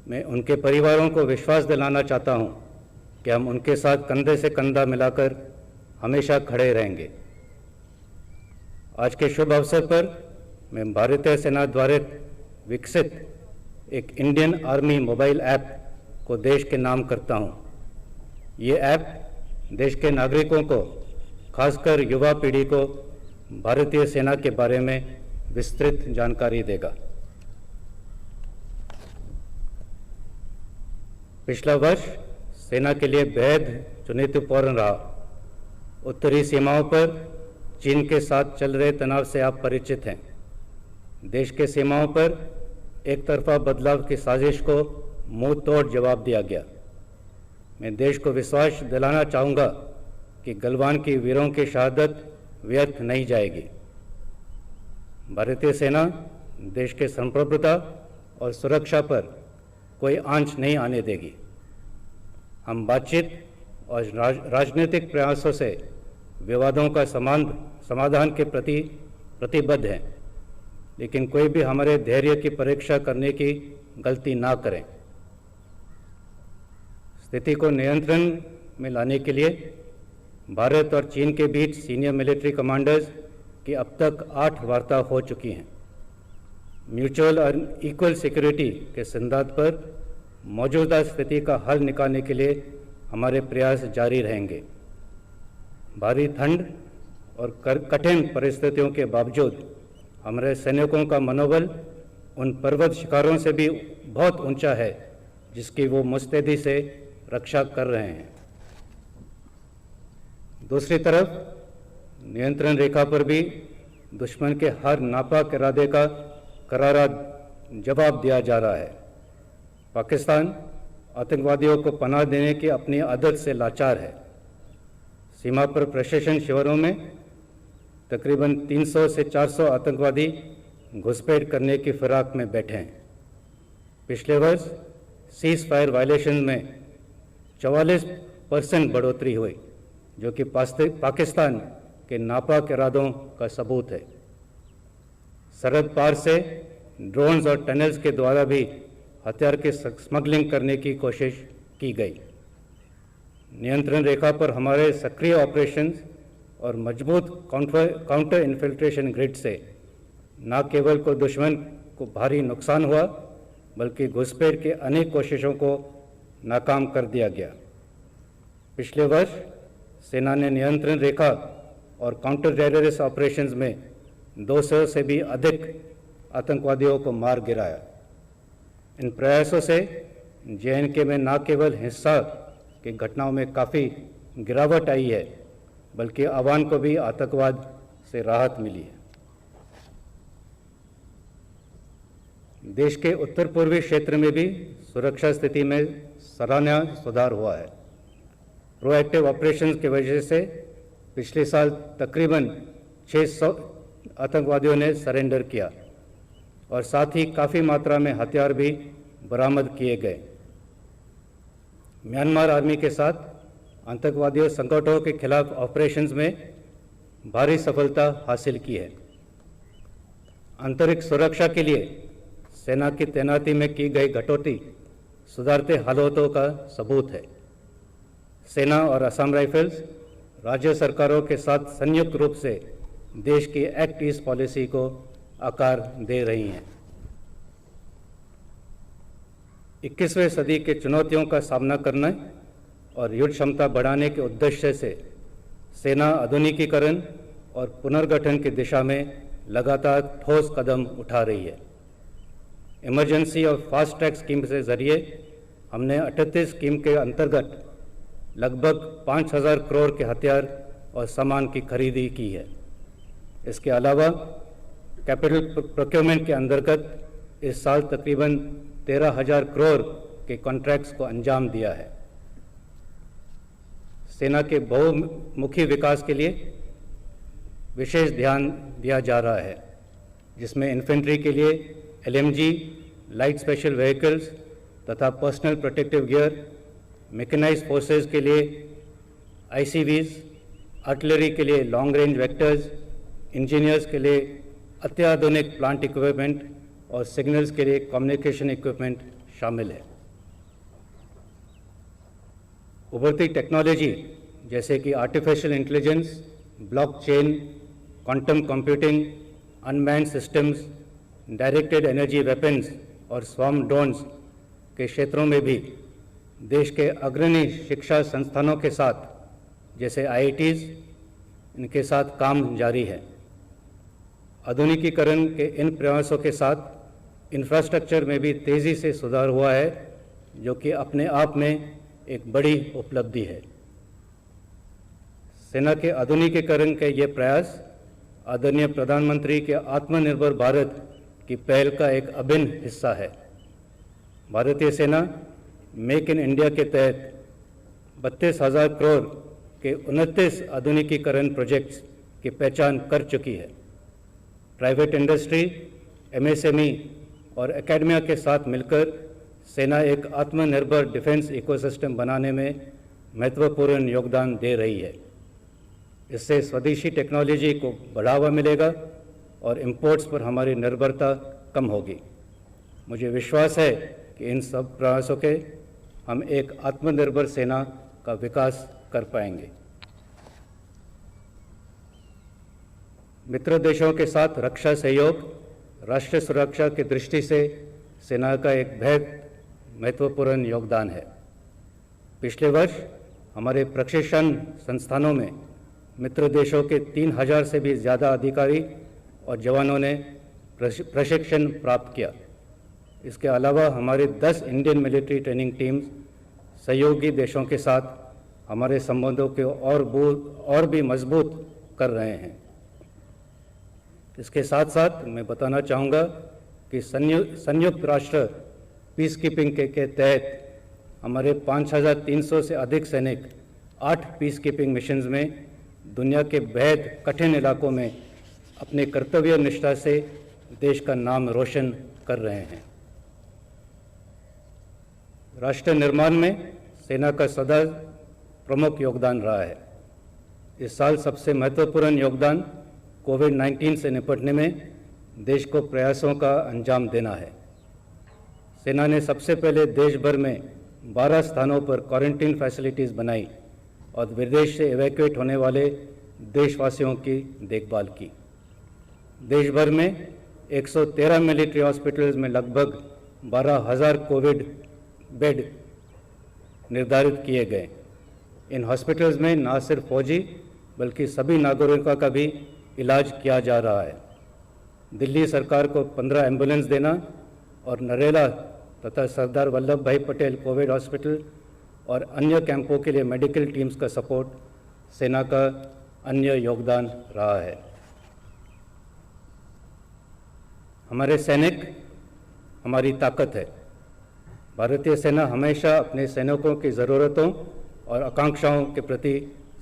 मैं उनके परिवारों को विश्वास दिलाना चाहता हूं कि हम उनके साथ कंधे से कंधा मिलाकर हमेशा खड़े रहेंगे। आज के शुभ अवसर पर मैं भारतीय सेना द्वारा विकसित एक इंडियन आर्मी मोबाइल ऐप को देश के नाम करता हूं। ये ऐप देश के नागरिकों को, खासकर युवा पीढ़ी को भारतीय सेना के बारे में विस्तृत जानकारी देगा। पिछला वर्ष सेना के लिए बेहद चुनौतीपूर्ण रहा। उत्तरी सीमाओं पर चीन के साथ चल रहे तनाव से आप परिचित हैं। देश के सीमाओं पर एक तरफा बदलाव की साजिश को मुंह तोड़ जवाब दिया गया। मैं देश को विश्वास दिलाना चाहूँगा कि गलवान की वीरों की शहादत व्यर्थ नहीं जाएगी। भारतीय सेना देश के संप्रभुता और सुरक्षा पर कोई आंच नहीं आने देगी। हम बातचीत और राजनीतिक प्रयासों से विवादों का समाधान के प्रति प्रतिबद्ध हैं, लेकिन कोई भी हमारे धैर्य की परीक्षा करने की गलती ना करें। स्थिति को नियंत्रण में लाने के लिए भारत और चीन के बीच सीनियर मिलिट्री कमांडर्स की अब तक 8 वार्ता हो चुकी हैं। म्यूचुअल और इक्वल सिक्योरिटी के सिद्धांत पर मौजूदा स्थिति का हल निकालने के लिए हमारे प्रयास जारी रहेंगे। भारी ठंड और कठिन परिस्थितियों के बावजूद हमारे सैनिकों का मनोबल उन पर्वत शिखरों से भी बहुत ऊंचा है जिसकी वो मुस्तैदी से रक्षा कर रहे हैं। दूसरी तरफ नियंत्रण रेखा पर भी दुश्मन के हर नापाक इरादे का करारा जवाब दिया जा रहा है। पाकिस्तान आतंकवादियों को पनाह देने की अपनी आदत से लाचार है। सीमा पर प्रशासन शिविरों में तकरीबन 300 से 400 आतंकवादी घुसपैठ करने की फिराक में बैठे हैं। पिछले वर्ष सीज फायर वायलेशन में 44% बढ़ोतरी हुई, जो कि पाकिस्तान के नापाक इरादों का सबूत है। सरहद पार से ड्रोन्स और टनल्स के द्वारा भी हथियार की स्मगलिंग करने की कोशिश की गई। नियंत्रण रेखा पर हमारे सक्रिय ऑपरेशंस और मजबूत काउंटर इन्फिल्ट्रेशन ग्रिड से न केवल को दुश्मन को भारी नुकसान हुआ, बल्कि घुसपैठ के अनेक कोशिशों को नाकाम कर दिया गया। पिछले वर्ष सेना ने नियंत्रण रेखा और काउंटर टेररिस्ट ऑपरेशंस में 200 से भी अधिक आतंकवादियों को मार गिराया। इन प्रयासों से JNK में न केवल हिंसा की घटनाओं में काफ़ी गिरावट आई है, बल्कि आवाम को भी आतंकवाद से राहत मिली है। देश के उत्तर पूर्वी क्षेत्र में भी सुरक्षा स्थिति में सराहनीय सुधार हुआ है। प्रोएक्टिव ऑपरेशंस की वजह से पिछले साल तकरीबन 600 आतंकवादियों ने सरेंडर किया और साथ ही काफ़ी मात्रा में हथियार भी बरामद किए गए। म्यांमार आर्मी के साथ आतंकवादियों संगठनों के खिलाफ ऑपरेशंस में भारी सफलता हासिल की है। आंतरिक सुरक्षा के लिए सेना की तैनाती में की गई कटौती सुधारते हालातों का सबूत है। सेना और असम राइफल्स राज्य सरकारों के साथ संयुक्त रूप से देश की एक्ट ईस्ट पॉलिसी को आकार दे रही हैं। 21वीं सदी के चुनौतियों का सामना करने और युद्ध क्षमता बढ़ाने के उद्देश्य से सेना आधुनिकीकरण और पुनर्गठन की दिशा में लगातार ठोस कदम उठा रही है। इमरजेंसी और फास्ट ट्रैक स्कीम के जरिए हमने 38 स्कीम के अंतर्गत लगभग 5,000 करोड़ के हथियार और सामान की खरीदी की है। इसके अलावा कैपिटल प्रोक्योरमेंट के अंतर्गत इस साल तकरीबन 13,000 करोड़ के कॉन्ट्रैक्ट्स को अंजाम दिया है। सेना के बहुमुखी विकास के लिए विशेष ध्यान दिया जा रहा है, जिसमें इन्फेंट्री के लिए LMG, लाइट स्पेशल व्हीकल्स तथा personal protective gear, mechanised forces के लिए ICVs, आर्टिलरी के लिए लॉन्ग रेंज वेक्टर्स, इंजीनियर्स के लिए अत्याधुनिक प्लांट इक्विपमेंट और सिग्नल्स के लिए कम्युनिकेशन इक्विपमेंट शामिल है। उभरती टेक्नोलॉजी जैसे कि artificial intelligence, blockchain, quantum computing, unmanned systems, directed energy weapons और स्वार्म ड्रोन्स के क्षेत्रों में भी देश के अग्रणी शिक्षा संस्थानों के साथ जैसे IITs इनके साथ काम जारी है। आधुनिकीकरण के इन प्रयासों के साथ इंफ्रास्ट्रक्चर में भी तेज़ी से सुधार हुआ है, जो कि अपने आप में एक बड़ी उपलब्धि है। सेना के आधुनिकीकरण के ये प्रयास आदरणीय प्रधानमंत्री के आत्मनिर्भर भारत की पहल का एक अभिन्न हिस्सा है। भारतीय सेना मेक इन इंडिया के तहत 32,000 करोड़ के 29 आधुनिकीकरण प्रोजेक्ट्स की पहचान कर चुकी है। प्राइवेट इंडस्ट्री, MSME और एकेडमिया के साथ मिलकर सेना एक आत्मनिर्भर डिफेंस इकोसिस्टम बनाने में महत्वपूर्ण योगदान दे रही है। इससे स्वदेशी टेक्नोलॉजी को बढ़ावा मिलेगा और इंपोर्ट्स पर हमारी निर्भरता कम होगी। मुझे विश्वास है कि इन सब प्रयासों के हम एक आत्मनिर्भर सेना का विकास कर पाएंगे। मित्र देशों के साथ रक्षा सहयोग राष्ट्रीय सुरक्षा की दृष्टि से सेना का एक बेहद महत्वपूर्ण योगदान है। पिछले वर्ष हमारे प्रशिक्षण संस्थानों में मित्र देशों के 3,000 से भी ज़्यादा अधिकारी और जवानों ने प्रशिक्षण प्राप्त किया। इसके अलावा हमारे 10 इंडियन मिलिट्री ट्रेनिंग टीम्स सहयोगी देशों के साथ हमारे संबंधों को और भी मजबूत कर रहे हैं। इसके साथ साथ मैं बताना चाहूँगा कि संयुक्त राष्ट्र पीस कीपिंग के तहत हमारे 5,300 से अधिक सैनिक 8 पीस कीपिंग मिशंस में दुनिया के बेहद कठिन इलाकों में अपने कर्तव्य निष्ठा से देश का नाम रोशन कर रहे हैं। राष्ट्र निर्माण में सेना का सदा प्रमुख योगदान रहा है। इस साल सबसे महत्वपूर्ण योगदान कोविड-19 से निपटने में देश को प्रयासों का अंजाम देना है। सेना ने सबसे पहले देश भर में 12 स्थानों पर क्वारंटीन फैसिलिटीज़ बनाई और विदेश से इवैक्यूएट होने वाले देशवासियों की देखभाल की। देश भर में 113 मिलिट्री हॉस्पिटल्स में लगभग 12,000 कोविड बेड निर्धारित किए गए। इन हॉस्पिटल्स में न सिर्फ फौजी बल्कि सभी नागरिकों का भी इलाज किया जा रहा है। दिल्ली सरकार को 15 एम्बुलेंस देना और नरेला तथा सरदार वल्लभ भाई पटेल कोविड हॉस्पिटल और अन्य कैंपों के लिए मेडिकल टीम्स का सपोर्ट सेना का अन्य योगदान रहा है। हमारे सैनिक हमारी ताकत है। भारतीय सेना हमेशा अपने सैनिकों की ज़रूरतों और आकांक्षाओं के प्रति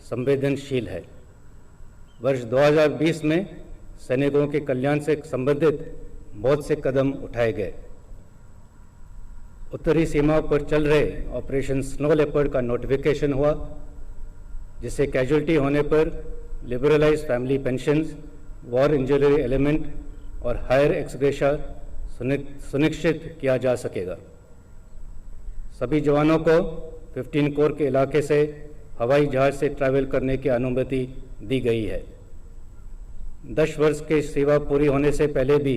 संवेदनशील है। वर्ष 2020 में सैनिकों के कल्याण से संबंधित बहुत से कदम उठाए गए। उत्तरी सीमा पर चल रहे ऑपरेशन स्नो लेपर्ड का नोटिफिकेशन हुआ, जिससे कैजुअल्टी होने पर liberalise family pensions, war injury element और हायर एक्सग्रेशा सुनिश्चित किया जा सकेगा। सभी जवानों को 15 कोर के इलाके से हवाई जहाज से ट्रैवल करने की अनुमति दी गई है। 10 वर्ष की सेवा पूरी होने से पहले भी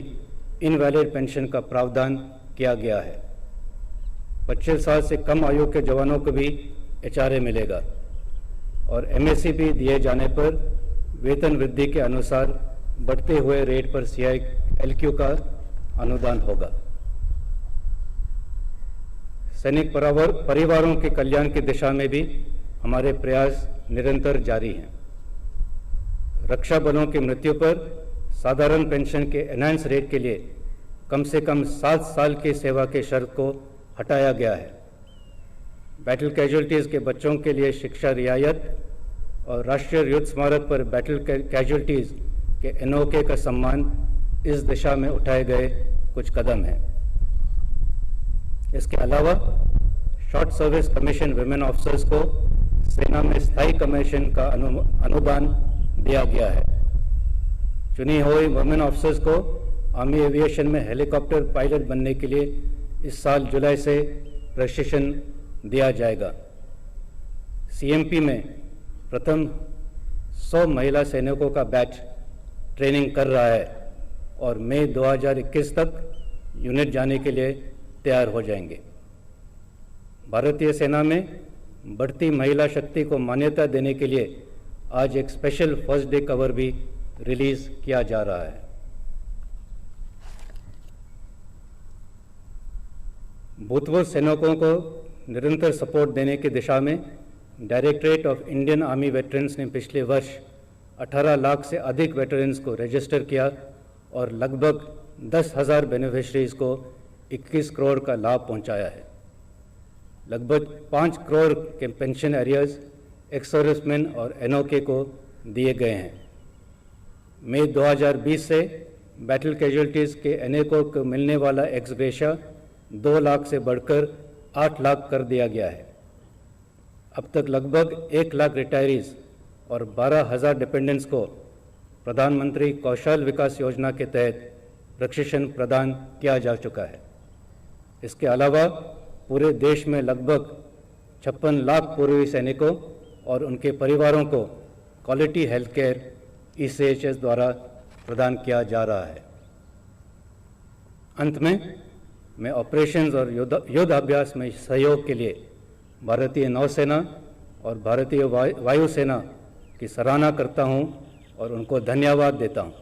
इनवैलिड पेंशन का प्रावधान किया गया है। 25 साल से कम आयु के जवानों को भी HRA मिलेगा और MSCP दिए जाने पर वेतन वृद्धि के अनुसार बढ़ते हुए रेट पर CILQ का अनुदान होगा। सैनिक परिवारों के कल्याण की दिशा में भी हमारे प्रयास निरंतर जारी हैं। रक्षा बलों की मृत्यु पर साधारण पेंशन के एनहांस रेट के लिए कम से कम 7 साल की सेवा के शर्त को हटाया गया है। बैटल कैजुअल्टीज़ के बच्चों के लिए शिक्षा रियायत और राष्ट्रीय युद्ध स्मारक पर बैटल कैजुअल्टीज़ के NOK का सम्मान इस दिशा में उठाए गए कुछ कदम हैं। इसके अलावा short service commission women officers को सेना में स्थायी कमीशन का अनुदान दिया गया है। चुनी हुई वुमेन ऑफिसर्स को आर्मी एविएशन में हेलीकॉप्टर पायलट बनने के लिए इस साल जुलाई से प्रशिक्षण दिया जाएगा। CMP में प्रथम 100 महिला सैनिकों का बैच ट्रेनिंग कर रहा है और मई 2021 तक यूनिट जाने के लिए तैयार हो जाएंगे। भारतीय सेना में बढ़ती महिला शक्ति को मान्यता देने के लिए आज एक स्पेशल फर्स्ट डे कवर भी रिलीज किया जा रहा है। भूतपूर्व सैनिकों को निरंतर सपोर्ट देने की दिशा में directorate of Indian army veterans ने पिछले वर्ष 18 लाख से अधिक वेटरन्स को रजिस्टर किया और लगभग 10,000 बेनिफिशरीज को 21 करोड़ का लाभ पहुंचाया है। लगभग 5 करोड़ के पेंशन एरियर्स एक्स सर्विसमैन और NOK को दिए गए हैं। मई 2020 से बैटल कैजुअल्टीज़ के NOK को मिलने वाला एक्स ग्रेशिया 2 लाख से बढ़कर 8 लाख कर दिया गया है। अब तक लगभग 1 लाख रिटायरीज और 12,000 डिपेंडेंट्स को प्रधानमंत्री कौशल विकास योजना के तहत प्रशिक्षण प्रदान किया जा चुका है। इसके अलावा पूरे देश में लगभग 56 लाख पूर्वी सैनिकों और उनके परिवारों को क्वालिटी हेल्थ केयर ECHS द्वारा प्रदान किया जा रहा है। अंत में मैं ऑपरेशंस और युद्धाभ्यास में सहयोग के लिए भारतीय नौसेना और भारतीय वायुसेना की सराहना करता हूं और उनको धन्यवाद देता हूं।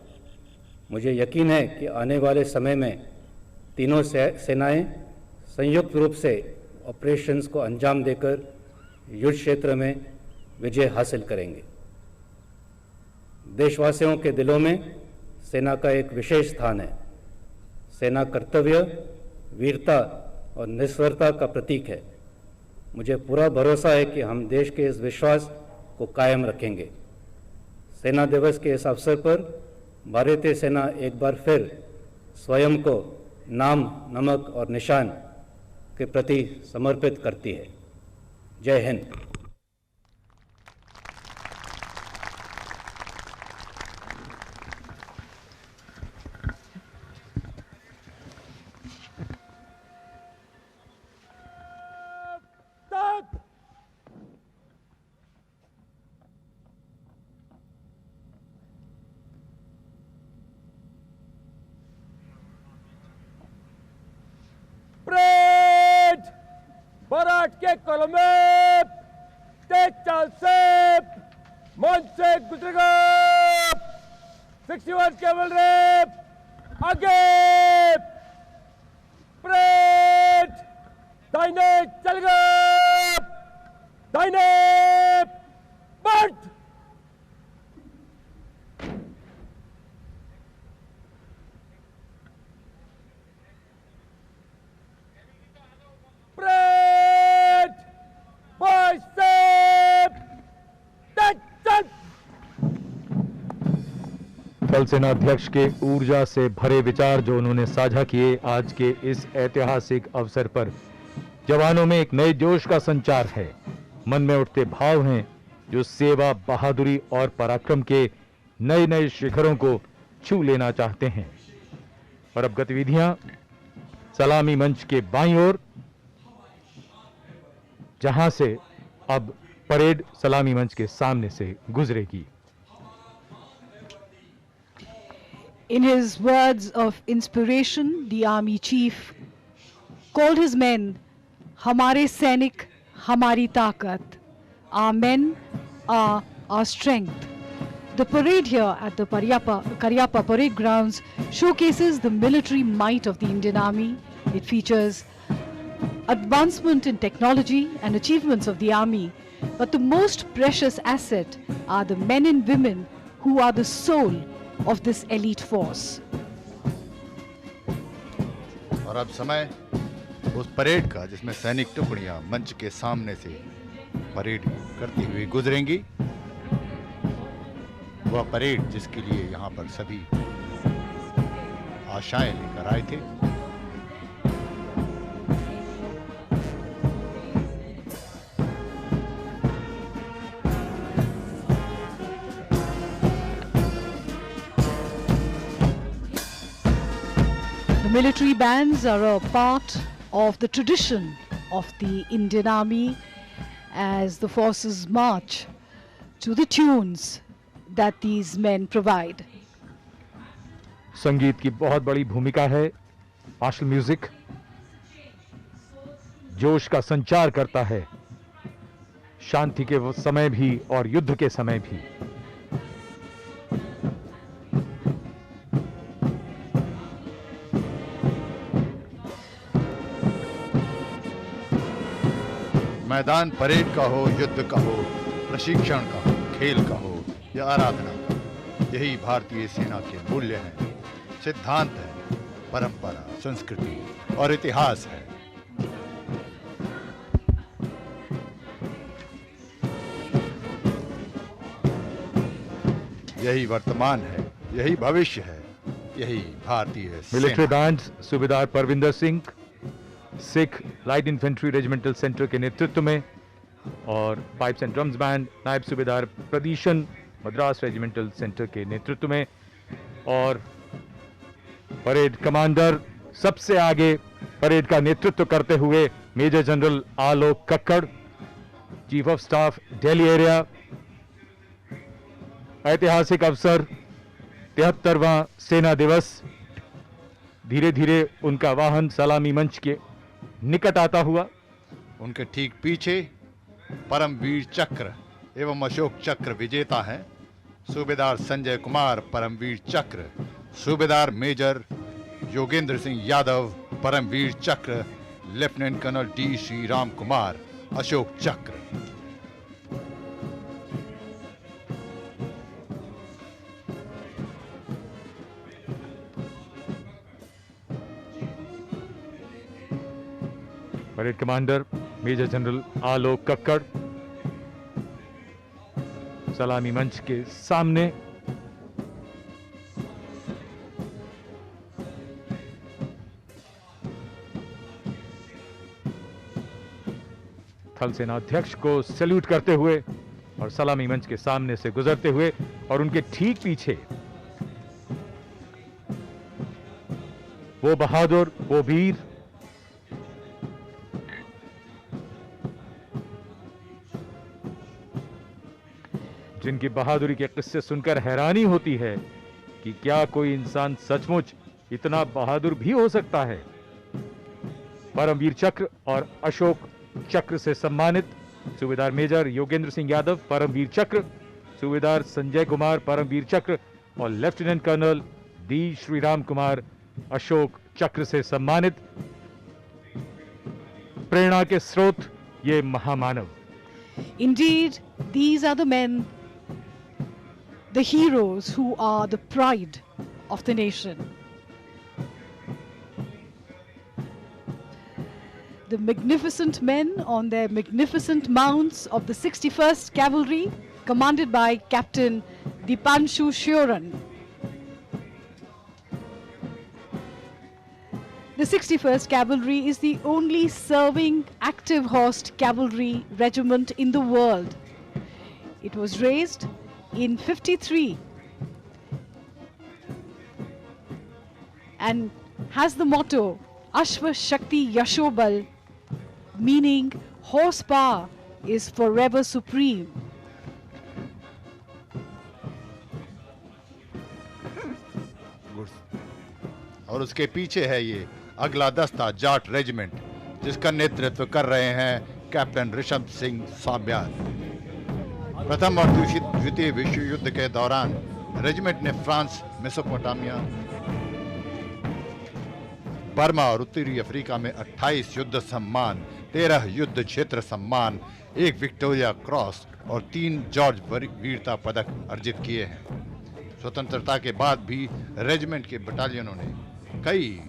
मुझे यकीन है कि आने वाले समय में तीनों सेनाएं संयुक्त रूप से ऑपरेशंस को अंजाम देकर युद्ध क्षेत्र में विजय हासिल करेंगे। देशवासियों के दिलों में सेना का एक विशेष स्थान है। सेना कर्तव्य, वीरता और निस्वार्थता का प्रतीक है। मुझे पूरा भरोसा है कि हम देश के इस विश्वास को कायम रखेंगे। सेना दिवस के इस अवसर पर भारतीय सेना एक बार फिर स्वयं को नाम, नमक और निशान के प्रति समर्पित करती है। जय हिंद। बारात के कलमे तेज चाल से मंच से गुजरेगा 61 कैवलरी आगे परेड दाहिने चलेगा दाहिने मार्च। थल सेना अध्यक्ष के ऊर्जा से भरे विचार जो उन्होंने साझा किए आज के इस ऐतिहासिक अवसर पर जवानों में एक नए जोश का संचार है। मन में उठते भाव हैं जो सेवा, बहादुरी और पराक्रम के नए नए शिखरों को छू लेना चाहते हैं। और अब गतिविधियां सलामी मंच के बाईं ओर, जहां से अब परेड सलामी मंच के सामने से गुजरेगी। In his words of inspiration, the army chief called his men "Hamare Sainik, Hamari Taakat." Our men are our strength. The parade here at the Karyappa Parade Grounds showcases the military might of the Indian Army. It features advancement in technology and achievements of the Army. But the most precious asset are the men and women who are the soul of this elite force. और अब समय उस parade का जिसमें सैनिक टुकड़ियां मंच के सामने से परेड करती हुई गुजरेंगी। वह परेड जिसके लिए यहाँ पर सभी आशाएं लेकर आए थे। The military bands are a part of the tradition of the Indian Army as the forces march to the tunes that these men provide. संगीत की बहुत बड़ी भूमिका है। मार्शल म्यूजिक जोश का संचार करता है, शांति के वो समय भी और युद्ध के समय भी। मैदान परेड का हो, युद्ध का हो, प्रशिक्षण का हो, खेल का हो या आराधना का, यही भारतीय सेना के मूल्य हैं, सिद्धांत है, परंपरा, संस्कृति और इतिहास है। यही वर्तमान है, यही भविष्य है, यही भारतीय मिलिट्री बैंड सूबेदार Parvinder Singh Sikh light infantry regimental centre के नेतृत्व में और पाइप्स एंड ड्रम्स बैंड नायब सूबेदार प्रदीशन मद्रास रेजिमेंटल सेंटर के नेतृत्व में और परेड कमांडर सबसे आगे परेड का नेतृत्व करते हुए major general Alok Kakkar, chief of staff Delhi area. ऐतिहासिक अवसर 73वां सेना दिवस। धीरे धीरे उनका वाहन सलामी मंच के निकट आता हुआ। उनके ठीक पीछे परमवीर चक्र एवं अशोक चक्र विजेता हैं सूबेदार Sanjay Kumar Paramvir Chakra, subedar major Yogendra Singh Yadav Paramvir Chakra, lieutenant colonel D Shri Ram Kumar Ashok Chakra. Parade commander major general Alok Kakkar सलामी मंच के सामने। थल सेना अध्यक्ष को सैल्यूट करते हुए और सलामी मंच के सामने से गुजरते हुए और उनके ठीक पीछे वो बहादुर, वो वीर जिनकी बहादुरी के किस्से सुनकर हैरानी होती है कि क्या कोई इंसान सचमुच इतना बहादुर भी हो सकता है। परमवीर चक्र और अशोक चक्र से सम्मानित सूबेदार मेजर योगेंद्र सिंह यादव परमवीर चक्र, सूबेदार संजय कुमार परमवीर चक्र और lieutenant colonel D Shriram Kumar Ashok Chakra से सम्मानित। प्रेरणा के स्रोत ये महामानव। Indeed, these are the men, the heroes who are the pride of the nation. The magnificent men on their magnificent mounts of the 61st Cavalry, commanded by Captain Dipanshu Shioran. The 61st Cavalry is the only serving active horsed cavalry regiment in the world. It was raised in 53 and has the motto Ashva Shakti Yashobal, meaning horsepower is forever supreme. और उसके पीछे है ये अगला दस्ता Jat regiment, जिसका नेतृत्व कर रहे हैं कैप्टन ऋषभ सिंह साब्याल। प्रथम और द्वितीय विश्व युद्ध के दौरान रेजिमेंट ने फ्रांस, मेसोपोटामिया, बर्मा और उत्तरी अफ्रीका में 28 युद्ध सम्मान, 13 युद्ध क्षेत्र सम्मान, 1 विक्टोरिया क्रॉस और 3 जॉर्ज वीरता पदक अर्जित किए हैं। स्वतंत्रता के बाद भी रेजिमेंट के बटालियनों ने कई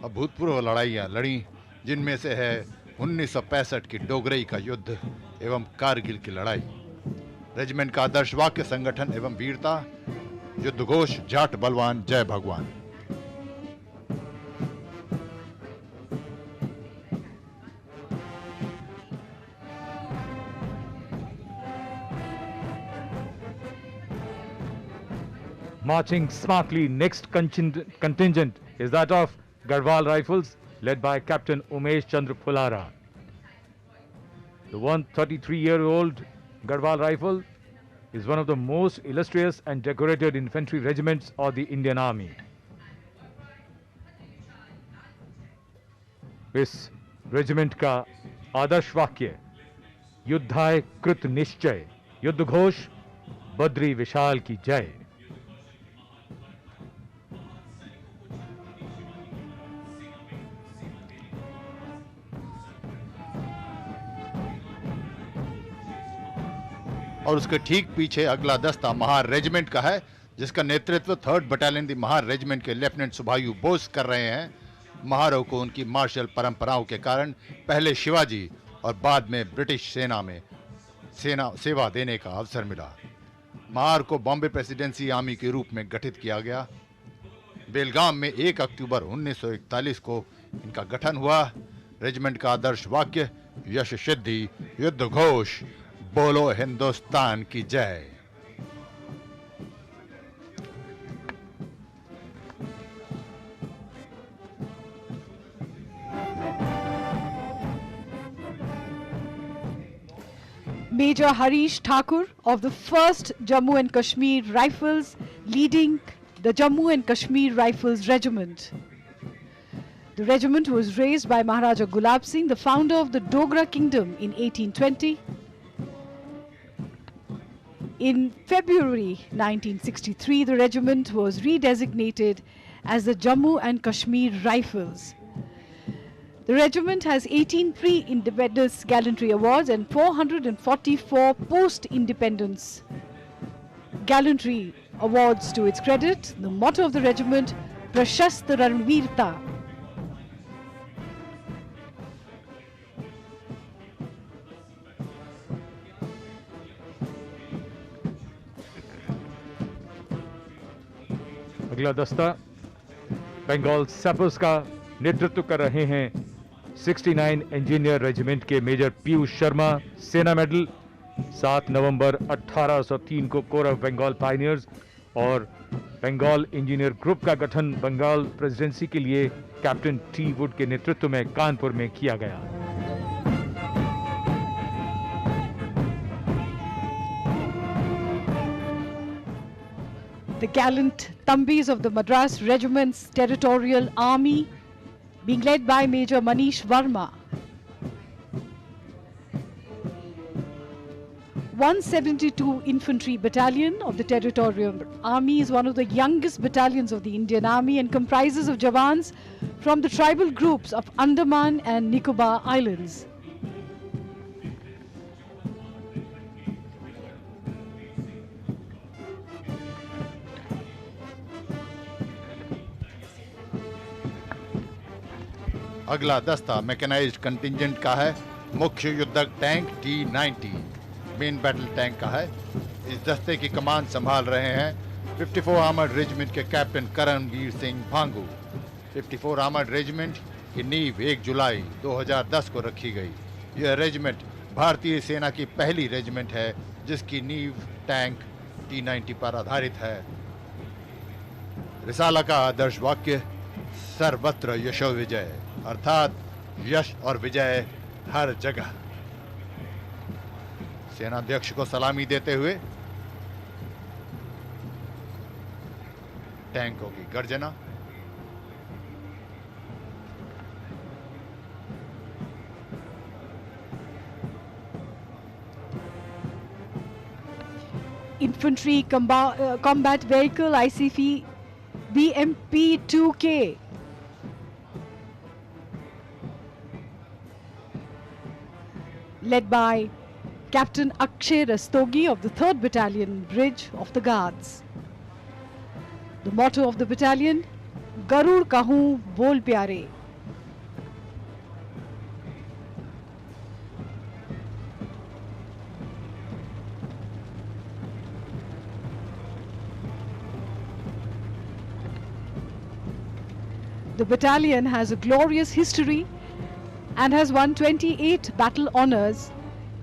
अभूतपूर्व लड़ाइयाँ लड़ी, जिनमें से है 1965 की डोगरई का युद्ध एवं कारगिल की लड़ाई। रेजिमेंट का आदर्श वाक्य संगठन एवं वीरता, युद्ध घोष जाट बलवान जय भगवान। Marching smartly, next contingent is that of Garhwal Rifles, led by Captain Umesh Chandra Phulara. The 133-year-old Garhwal Rifle is one of the most illustrious and decorated infantry regiments of the Indian Army. इस regiment का आदर्श वाक्य युद्धाय कृत निश्चय, युद्ध घोष बद्री विशाल की जय। और उसके ठीक पीछे अगला दस्ता महार रेजिमेंट का है, जिसका नेतृत्व 3rd बटालियन दी महार रेजिमेंट के लेफ्टिनेंट सुभायु बोस कर रहे हैं। महारों को उनकी मार्शल परंपराओं के कारण पहले शिवाजी और बाद में ब्रिटिश सेना में सेवा देने का अवसर मिला। महार को बॉम्बे प्रेसिडेंसी आर्मी के रूप में गठित किया गया। बेलगाम में 1 अक्टूबर 1941 को इनका गठन हुआ। रेजिमेंट का आदर्श वाक्य यश सिद्धि, युद्ध घोष बोलो हिंदुस्तान की जय। Major Harish Thakur of the 1st Jammu and Kashmir Rifles, leading the Jammu and Kashmir Rifles Regiment. The regiment was raised by Maharaja Gulab Singh, the founder of the Dogra Kingdom, in 1820. In February 1963, the regiment was redesignated as the Jammu and Kashmir Rifles. The regiment has 18 pre-independence gallantry awards and 444 post-independence gallantry awards to its credit. The motto of the regiment, Prashast Ranveerta. अगला दस्ता Bengal sappers का नेतृत्व कर रहे हैं 69 engineer regiment के major Piyush Sharma. सेना medal 7 नवंबर 1803 को कोर ऑफ बंगाल पायनियर्स और बंगाल इंजीनियर ग्रुप का गठन बंगाल प्रेसिडेंसी के लिए कैप्टन टी वुड के नेतृत्व में कानपुर में किया गया। The gallant Tambis of the Madras Regiment's Territorial Army, being led by Major Manish Verma. 172 Infantry Battalion of the Territorial Army is one of the youngest battalions of the Indian Army and comprises of Jawans from the tribal groups of Andaman and Nicobar Islands. अगला दस्ता mechanised contingent का है। मुख्य युद्धक tank T-90 main battle tank का है। इस दस्ते की कमान संभाल रहे हैं 54 आर्मर्ड रेजिमेंट के captain Karanveer Singh Bhangu. 54 armoured regiment की नींव 1 जुलाई 2010 को रखी गई। यह रेजिमेंट भारतीय सेना की पहली रेजिमेंट है जिसकी नींव टैंक T-90 पर आधारित है। रिसाला का आदर्श वाक्य सर्वत्र यशो विजय, अर्थात यश और विजय हर जगह। सेनाध्यक्ष को सलामी देते हुए टैंकों की गर्जना। Infantry Combat Vehicle ICV BMP-2K. Led by Captain Akshay Rastogi of the 3rd Battalion Bridge of the Guards. The motto of the battalion, Garud Kahun Bol Pyare. The battalion has a glorious history and has won 28 battle honours,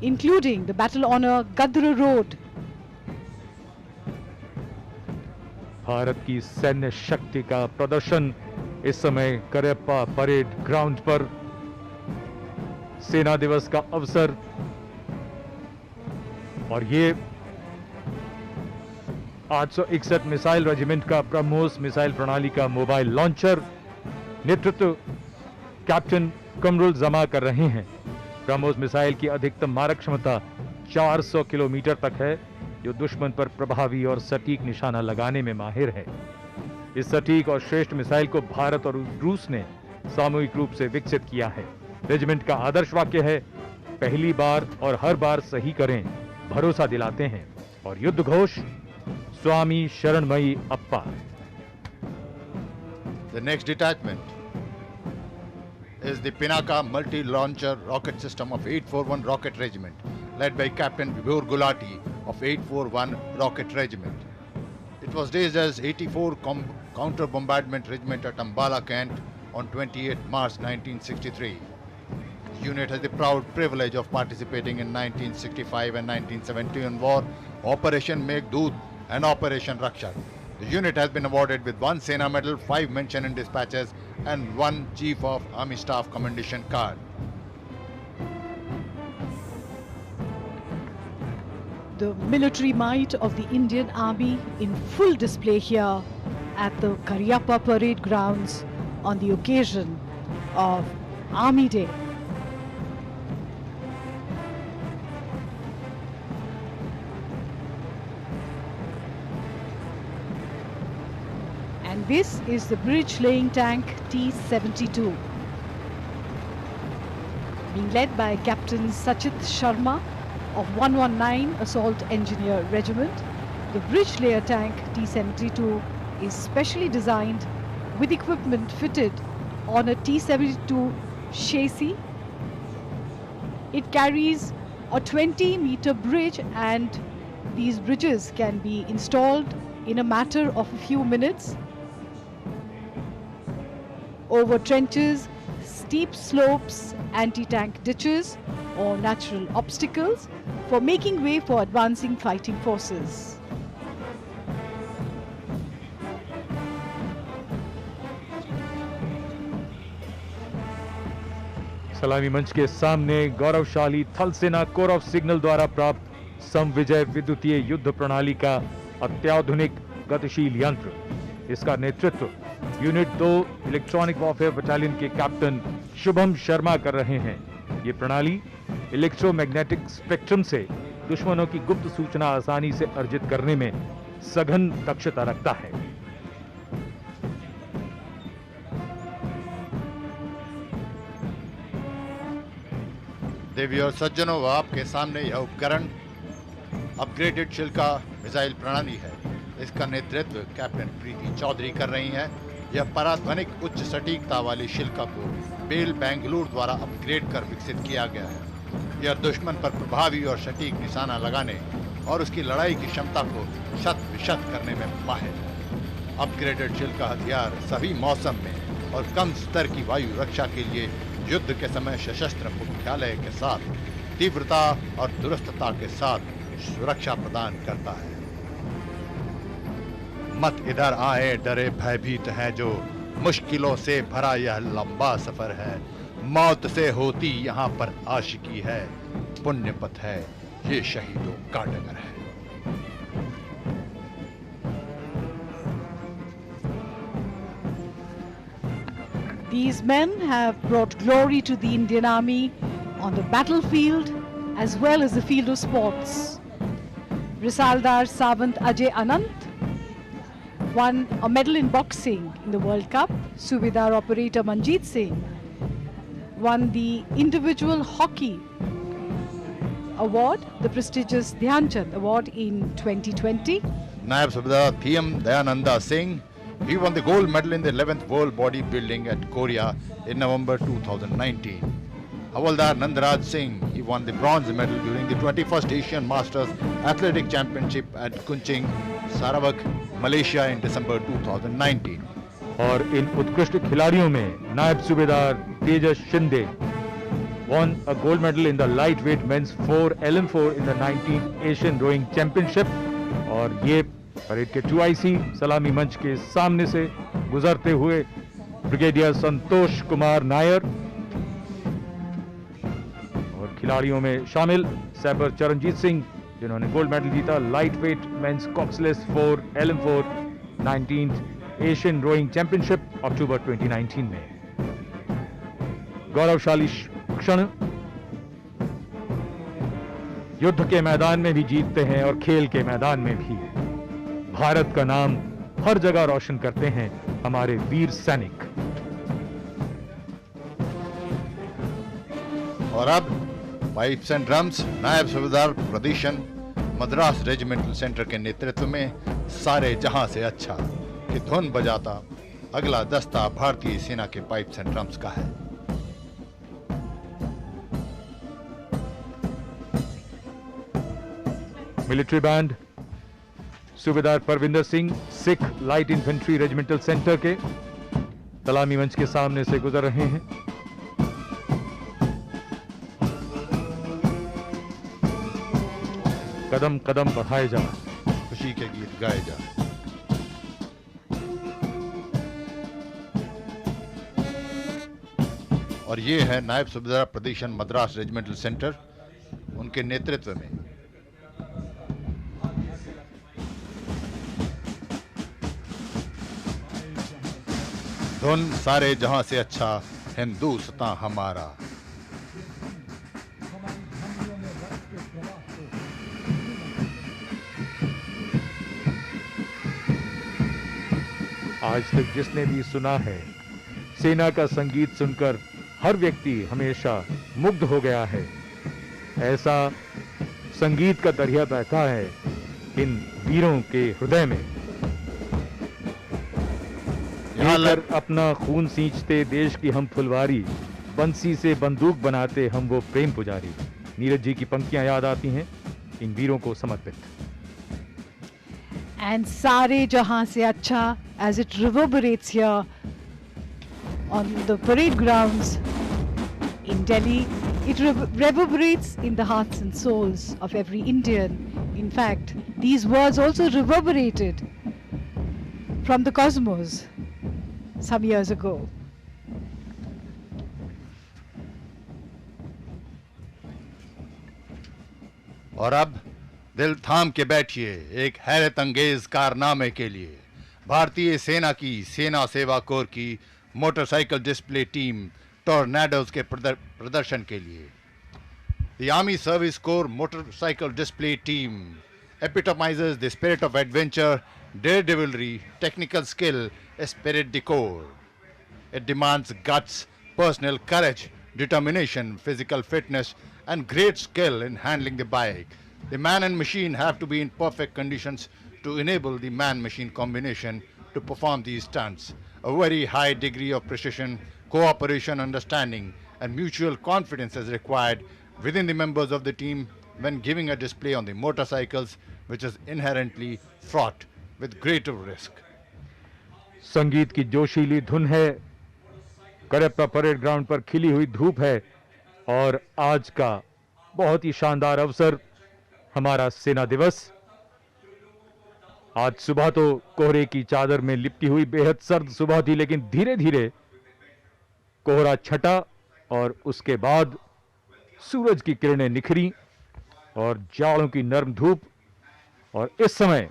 including the battle honour Gadra Road. Bharat की सैन्य शक्ति का प्रदर्शन इस समय Cariappa parade ground पर सेना दिवस का अवसर, और ये 861 मिसाइल रेजिमेंट का ब्रह्मोस मिसाइल प्रणाली का मोबाइल लॉन्चर नेतृत्व कैप्टन कमरुल जमा कर रहे हैं। ब्रह्मोस मिसाइल की अधिकतम मारक क्षमता 400 किलोमीटर तक है, जो दुश्मन पर प्रभावी और सटीक निशाना लगाने में माहिर है। इस सटीक और श्रेष्ठ मिसाइल को भारत और रूस ने सामूहिक रूप से विकसित किया है। रेजिमेंट का आदर्श वाक्य है, पहली बार और हर बार सही करें, भरोसा दिलाते हैं, और युद्ध घोष स्वामी शरणमयी अप्पा। The next detachment is the Pinaka multi-launcher rocket system of 841 Rocket Regiment, led by Captain Vibhor Gulati of 841 Rocket Regiment. It was raised as 84 Counter Bombardment Regiment at Ambala, Kent on 28 March 1963. The unit has the proud privilege of participating in 1965 and 1971 war, Operation Meghdoot and Operation Rakshak. The unit has been awarded with 1 Sena Medal, 5 Mention in Dispatches and 1 Chief of Army Staff Commendation Card. The military might of the Indian Army in full display here at the Kariappa Parade Grounds on the occasion of Army Day. And this is the bridge-laying tank T-72, being led by Captain Sachit Sharma of 119 Assault Engineer Regiment. The bridge-layer tank T-72 is specially designed with equipment fitted on a T-72 chassis. It carries a 20-meter bridge, and these bridges can be installed in a matter of a few minutes over trenches, steep slopes, anti-tank ditches or natural obstacles for making way for advancing fighting forces. सलामी मंच के सामने गौरवशाली थल सेना core of signal द्वारा प्राप्त समविजय विद्युतीय युद्ध प्रणाली का अत्याधुनिक गतिशील यंत्र। इसका नेतृत्व यूनिट 2 इलेक्ट्रॉनिक वॉरफेयर बटालियन के कैप्टन शुभम शर्मा कर रहे हैं। ये प्रणाली इलेक्ट्रोमैग्नेटिक स्पेक्ट्रम से दुश्मनों की गुप्त सूचना आसानी से अर्जित करने में सघन दक्षता रखता है। देवी और सज्जनों, आपके सामने यह उपकरण अपग्रेडेड शिल्का मिसाइल प्रणाली है। इसका नेतृत्व कैप्टन प्रीति चौधरी कर रही हैं। यह पराध्वनिक उच्च सटीकता वाली शिल्का को बेल बेंगलुरु द्वारा अपग्रेड कर विकसित किया गया है। यह दुश्मन पर प्रभावी और सटीक निशाना लगाने और उसकी लड़ाई की क्षमता को शत विशत करने में माहिर है। अपग्रेडेड शिल्का हथियार सभी मौसम में और कम स्तर की वायु रक्षा के लिए युद्ध के समय सशस्त्र मुख्यालय के साथ तीव्रता और दुरुस्तता के साथ सुरक्षा प्रदान करता है। मत इधर आए डरे भयभीत हैं जो, मुश्किलों से भरा यह लंबा सफर है। मौत से होती यहाँ पर आशिकी है, पुण्य पथ है ये शहीदों का डगर है। These men have brought glory to the Indian Army on the battlefield as well as the field of sports. Risaldar Savant Ajay Anant won a medal in boxing in the World Cup. Subedar operator Manjeet Singh won the individual hockey award, the prestigious Dhyan Chand Award in 2020. Naib Subedar Thiam Dayananda Singh, he won the gold medal in the 11th World Bodybuilding at Korea in November 2019. Havaldar Nandaraj Singh, he won the bronze medal during the 21st Asian Masters Athletic Championship at Kunching, Sarawak, Malaysia in December 2019. और इन उत्कृष्ट खिलाड़ियों में नायब सूबेदार तेजस Shinde won a gold medal in the lightweight men's 4 LM4 in the 19th Asian Rowing Championship और ये parade के 2IC सलामी मंच के सामने से गुजरते हुए ब्रिगेडियर संतोष कुमार नायर और खिलाड़ियों में शामिल सैपर चरणजीत सिंह जिन्होंने गोल्ड मेडल जीता lightweight men's coxless 4 LM4 19th Asian rowing championship October 2019 में। गौरवशाली क्षण युद्ध के मैदान में भी जीतते हैं और खेल के मैदान में भी। भारत का नाम हर जगह रोशन करते हैं हमारे वीर सैनिक। और अब पाइप्स एंड ड्रम्स नायब सूबेदार प्रदीशन मद्रास रेजिमेंटल सेंटर के नेतृत्व में सारे जहां से अच्छा कि धुन बजाता अगला दस्ता भारतीय सेना के पाइप्स एंड ड्रम्स का है। मिलिट्री बैंड सूबेदार Parvinder Singh Sikh light infantry regimental centre के सलामी मंच के सामने से गुजर रहे हैं। कदम कदम बढ़ाए जा, खुशी के गीत गाए जा। और ये है नायब सूबेदार प्रदीशन मद्रास रेजिमेंटल सेंटर, उनके नेतृत्व में। धुन सारे जहां से अच्छा हिंदुस्तान हमारा। आज तक जिसने भी सुना है सेना का संगीत सुनकर हर व्यक्ति हमेशा मुग्ध हो गया है। ऐसा संगीत का दरिया बहता है इन वीरों के हृदय में। लेकर अपना खून सींचते देश की हम फुलवारी, बंसी से बंदूक बनाते हम वो प्रेम पुजारी। नीरज जी की पंक्तियां याद आती हैं इन वीरों को समर्पित। And Sare Jahan Se Acha, as it reverberates here on the parade grounds in Delhi, it reverberates in the hearts and souls of every Indian. In fact, these words also reverberated from the cosmos some years ago. और अब दिल थाम के बैठिए एक हैरत अंगेज कारनामे के लिए। भारतीय सेना की सेना सेवा कोर की मोटरसाइकिल डिस्प्ले टीम टॉर्नेडोज के प्रदर्शन के लिए। The Army Service Corps Motorcycle Display Team epitomizes the spirit of adventure, daredevilry, technical skill, esprit de corps. It demands guts, personal courage, determination, physical fitness, and great skill in handling the bike. The man and machine have to be in perfect conditions to enable the man-machine combination to perform these stunts. A very high degree of precision, cooperation, understanding, and mutual confidence is required within the members of the team when giving a display on the motorcycles, which is inherently fraught with greater risk. संगीत की जोशीली धुन है Cariappa parade ground पर खिली हुई धूप है और आज का बहुत ही शानदार अवसर हमारा सेना दिवस। आज सुबह तो कोहरे की चादर में लिपटी हुई बेहद सर्द सुबह थी, लेकिन धीरे धीरे कोहरा छटा और उसके बाद सूरज की किरणें निखरी और जाड़ों की नर्म धूप। और इस समय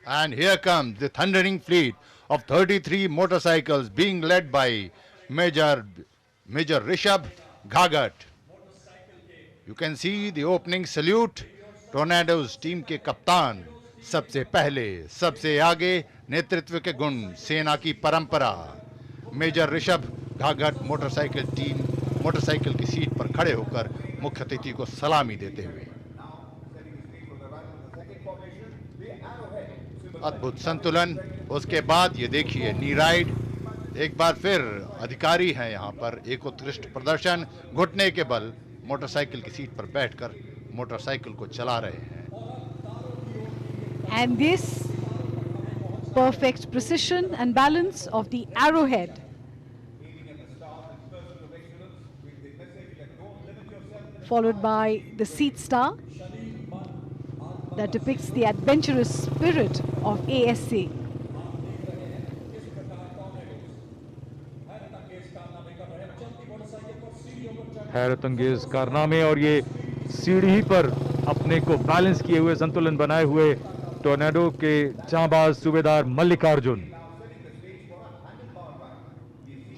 And here comes the thundering fleet of 33 motorcycles being led by Major Rishabh Ghagat. You can see the opening salute. Tornadoes team के कप्तान सबसे पहले सबसे आगे, नेतृत्व के गुण, सेना की परंपरा। मेजर ऋषभ घाघट मोटरसाइकिल की सीट पर खड़े होकर मुख्य अतिथि को सलामी देते हुए। अद्भुत संतुलन। उसके बाद ये देखिए नी राइड। एक बार फिर अधिकारी हैं यहाँ पर। एक उत्कृष्ट प्रदर्शन, घुटने के बल मोटरसाइकिल की सीट पर बैठकर मोटरसाइकिल को चला रहे हैं। And this perfect precision and balance of the arrowhead followed by the seat star that depicts the adventurous spirit of ASA. हैरत अंगेज कारनामे और ये सीढ़ी पर अपने को बैलेंस किए हुए, संतुलन बनाए हुए टोर्नेडो के जांबाज सूबेदार मल्लिकार्जुन।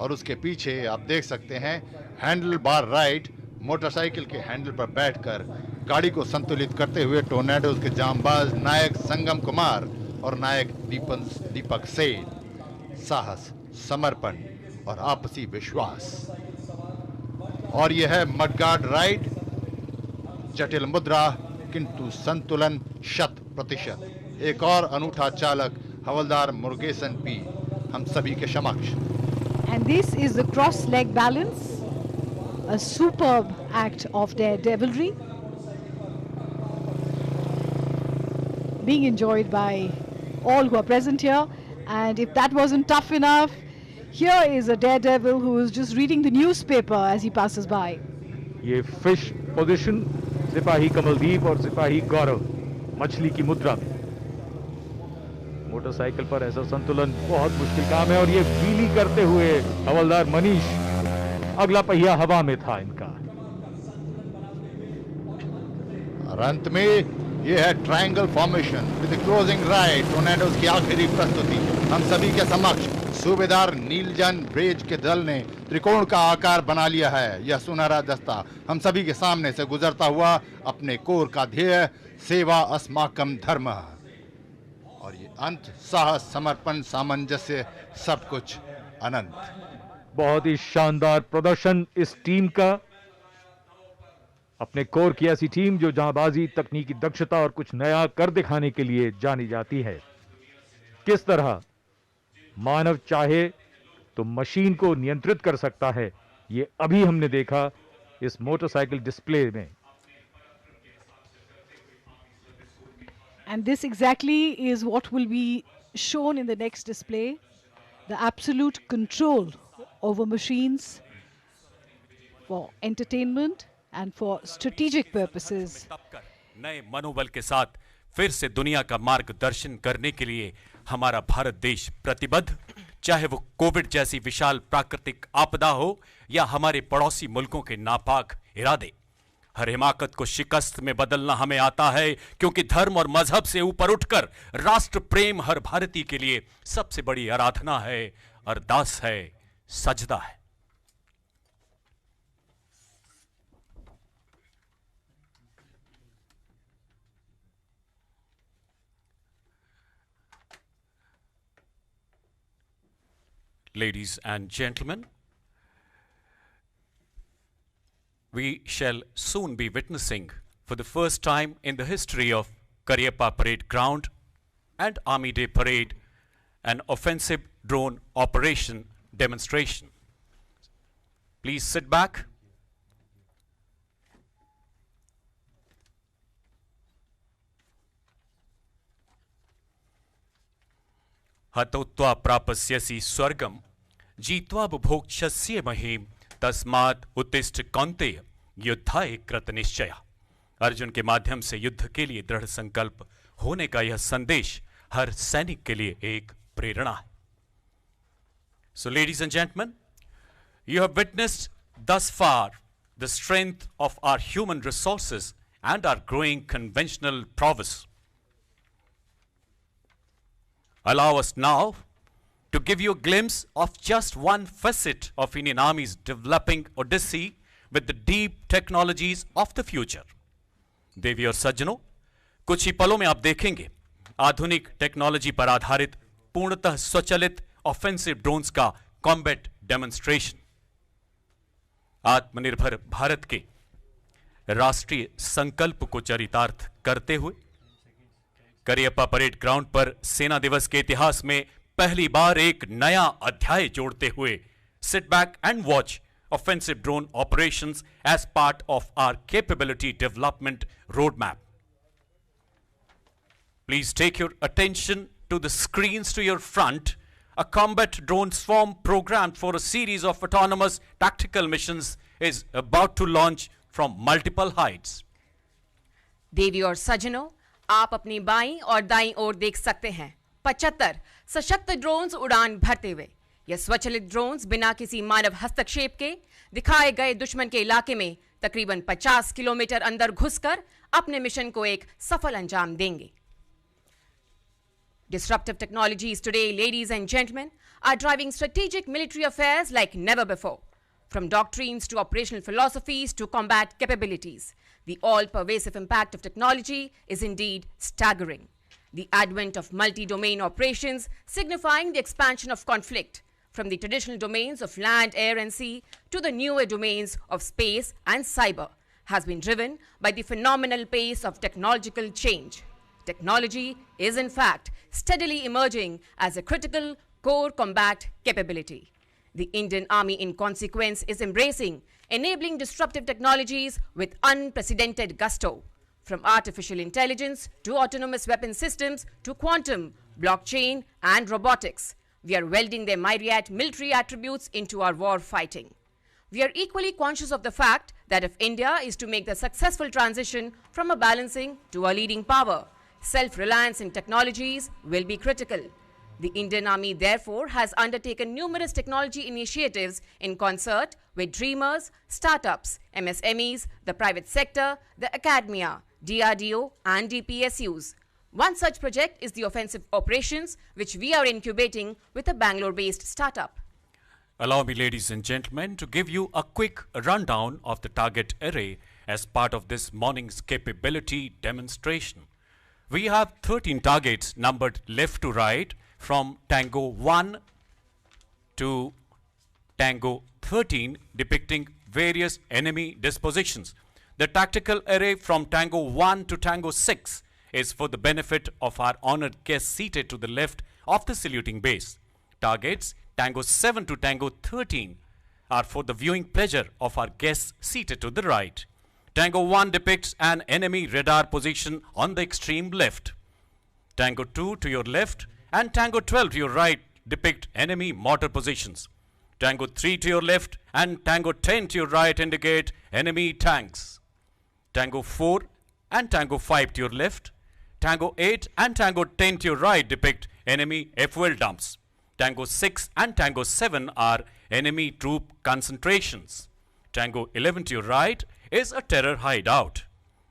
और उसके पीछे आप देख सकते हैं हैंडल बार राइड, मोटरसाइकिल के हैंडल पर बैठकर गाड़ी को संतुलित करते हुए टोर्नेडोज के जांबाज नायक संगम कुमार और नायक दीपक सेन। साहस, समर्पण और आपसी विश्वास। और यह है मडगार्ड राइड, जटिल मुद्रा किंतु संतुलन 100%। एक और अनूठा चालक हवलदार मुरुगेसन पी हम सभी के समक्ष। And this is the cross leg balance, a superb act of daredevilry being enjoyed by all who are present here. And if that wasn't tough enough, here is a daredevil who is just reading the newspaper as he passes by. ये fish position, सिपाही कमलदीप और सिपाही गौरव मछली की मुद्रा में। Motorcycle पर ऐसा संतुलन बहुत मुश्किल काम है और ये व्हीली करते हुए हवलदार मनीष, अगला पहिया हवा में था इनका। और अंत में ये है triangle formation with closing ride, tornadoes की आखिरी प्रस्तुति हम सभी के समक्ष। सूबेदार नीलजन ब्रेज के दल ने त्रिकोण का आकार बना लिया है। यह सुनहरा दस्ता हम सभी के सामने से गुजरता हुआ अपने कोर का ध्येय सेवा अस्माकम धर्म, और ये अंत साहस, समर्पण, सामंजस्य, सब कुछ अनंत। बहुत ही शानदार प्रदर्शन इस टीम का। अपने कोर की ऐसी टीम जो जांबाजी, तकनीकी दक्षता और कुछ नया कर दिखाने के लिए जानी जाती है। किस तरह मानव चाहे तो मशीन को नियंत्रित कर सकता है, ये अभी हमने देखा इस मोटरसाइकिल डिस्प्ले में। And this exactly is what will be shown in the next display, the absolute control over machines for entertainment and for strategic purposes. नए मनोबल के साथ फिर से दुनिया का मार्गदर्शन करने के लिए हमारा भारत देश प्रतिबद्ध, चाहे वो कोविड जैसी विशाल प्राकृतिक आपदा हो या हमारे पड़ोसी मुल्कों के नापाक इरादे। हर हिमाकत को शिकस्त में बदलना हमें आता है, क्योंकि धर्म और मजहब से ऊपर उठकर राष्ट्र प्रेम हर भारतीय के लिए सबसे बड़ी आराधना है, अरदास है, सजदा है। Ladies and gentlemen, we shall soon be witnessing for the first time in the history of Kariappa Parade Ground and Army Day Parade an offensive drone operation demonstration. Please sit back. हतोत्वा प्रापस्यसि स्वर्गम जीत्वा बुभोक्षस्य महीम तस्मात् उत्तिष्ठ कौन्तेय युद्धाय कृतनिश्चय। अर्जुन के माध्यम से युद्ध के लिए दृढ़ संकल्प होने का यह संदेश हर सैनिक के लिए एक प्रेरणा है। So ladies and gentlemen, you have witnessed thus far the strength of our human resources and our growing conventional prowess. Allow us now to give you a glimpse of just one facet of Indian Army's developing odyssey with the deep technologies of the future. देवी और सज्जनों, कुछ ही पलों में आप देखेंगे आधुनिक technology पर आधारित पूर्णतः स्वचालित ऑफेंसिव ड्रोन्स का कॉम्बैट डेमोन्स्ट्रेशन। आत्मनिर्भर भारत के राष्ट्रीय संकल्प को चरितार्थ करते हुए करियप्पा परेड ग्राउंड पर सेना दिवस के इतिहास में पहली बार एक नया अध्याय जोड़ते हुए sit back and watch offensive drone operations as part of our capability development roadmap. Please take your attention to the screens to your front. A combat drone swarm programmed for a series of autonomous tactical missions is about to launch from multiple heights. देवी और सज्जनों, आप अपनी बाईं और दाईं ओर देख सकते हैं 75 सशक्त ड्रोन्स उड़ान भरते हुए। यह स्वचालित ड्रोन्स बिना किसी मानव हस्तक्षेप के दिखाए गए दुश्मन के इलाके में तकरीबन 50 किलोमीटर अंदर घुसकर अपने मिशन को एक सफल अंजाम देंगे। Disruptive technologies today, ladies and gentlemen, are driving strategic military affairs like never before. From doctrines to operational philosophies to combat capabilities, the all-pervasive impact of technology is indeed staggering. The advent of multi-domain operations signifying the expansion of conflict from the traditional domains of land, air and sea to the newer domains of space and cyber has been driven by the phenomenal pace of technological change. Technology is in fact steadily emerging as a critical core combat capability. The Indian Army in consequence is embracing enabling disruptive technologies with unprecedented gusto. From artificial intelligence to autonomous weapon systems to quantum, blockchain and robotics, we are welding their myriad military attributes into our war fighting. We are equally conscious of the fact that if India is to make the successful transition from a balancing to a leading power, self-reliance in technologies will be critical. The Indian Army therefore has undertaken numerous technology initiatives in concert with dreamers, startups, MSMEs, the private sector, the academia, DRDO and DPSUs. One such project is the offensive operations, which we are incubating with a Bangalore-based startup. Allow me, ladies and gentlemen, to give you a quick rundown of the target array as part of this morning's capability demonstration. We have 13 targets numbered left to right from Tango 1 to Tango 13, depicting various enemy dispositions. The tactical array from Tango 1 to Tango 6 is for the benefit of our honored guests seated to the left of the saluting base. Targets Tango 7 to Tango 13 are for the viewing pleasure of our guests seated to the right. Tango 1 depicts an enemy radar position on the extreme left. Tango 2 to your left and Tango 12 to your right depict enemy mortar positions. Tango 3 to your left and Tango 10 to your right indicate enemy tanks. Tango 4 and Tango 5 to your left. Tango 8 and Tango 10 to your right depict enemy fuel dumps. Tango 6 and Tango 7 are enemy troop concentrations. Tango 11 to your right is a terror hideout,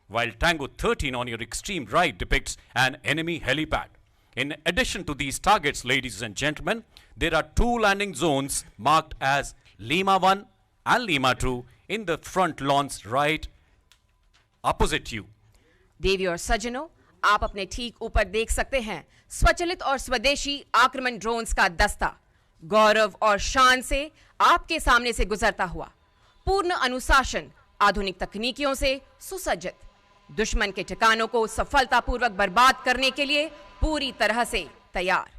while Tango 13 on your extreme right depicts an enemy helipad. In addition to these targets, ladies and gentlemen, there are two landing zones marked as Lima 1 and Lima 2 in the front lawns right opposite you. देवी और सज्जनों, आप अपने ठीक ऊपर देख सकते हैं स्वचालित और स्वदेशी आक्रमण ड्रोन्स का दस्ता गौरव और शान से आपके सामने से गुजरता हुआ, पूर्ण अनुशासन, आधुनिक तकनीकियों से सुसज्जित, दुश्मन के ठिकानों को सफलतापूर्वक बर्बाद करने के लिए पूरी तरह से तैयार.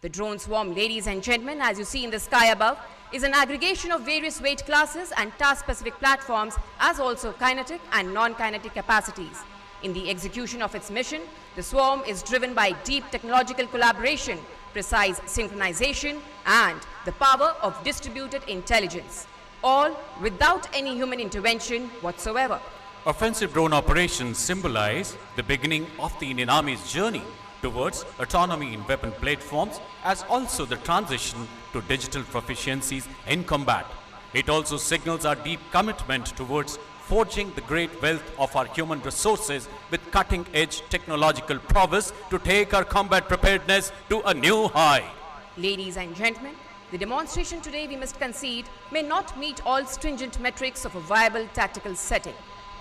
The drone swarm, ladies and gentlemen, as you see in the sky above, is an aggregation of various weight classes and task-specific platforms, as also kinetic and non-kinetic capacities. In the execution of its mission, the swarm is driven by deep technological collaboration precise synchronization, and the power of distributed intelligence, all without any human intervention whatsoever. Offensive drone operations symbolize the beginning of the Indian Army's journey towards autonomy in weapon platforms, as also the transition to digital proficiencies in combat. It also signals our deep commitment towards forging the great wealth of our human resources with cutting-edge technological prowess to take our combat preparedness to a new high. Ladies and gentlemen, the demonstration today, we must concede, may not meet all stringent metrics of a viable tactical setting.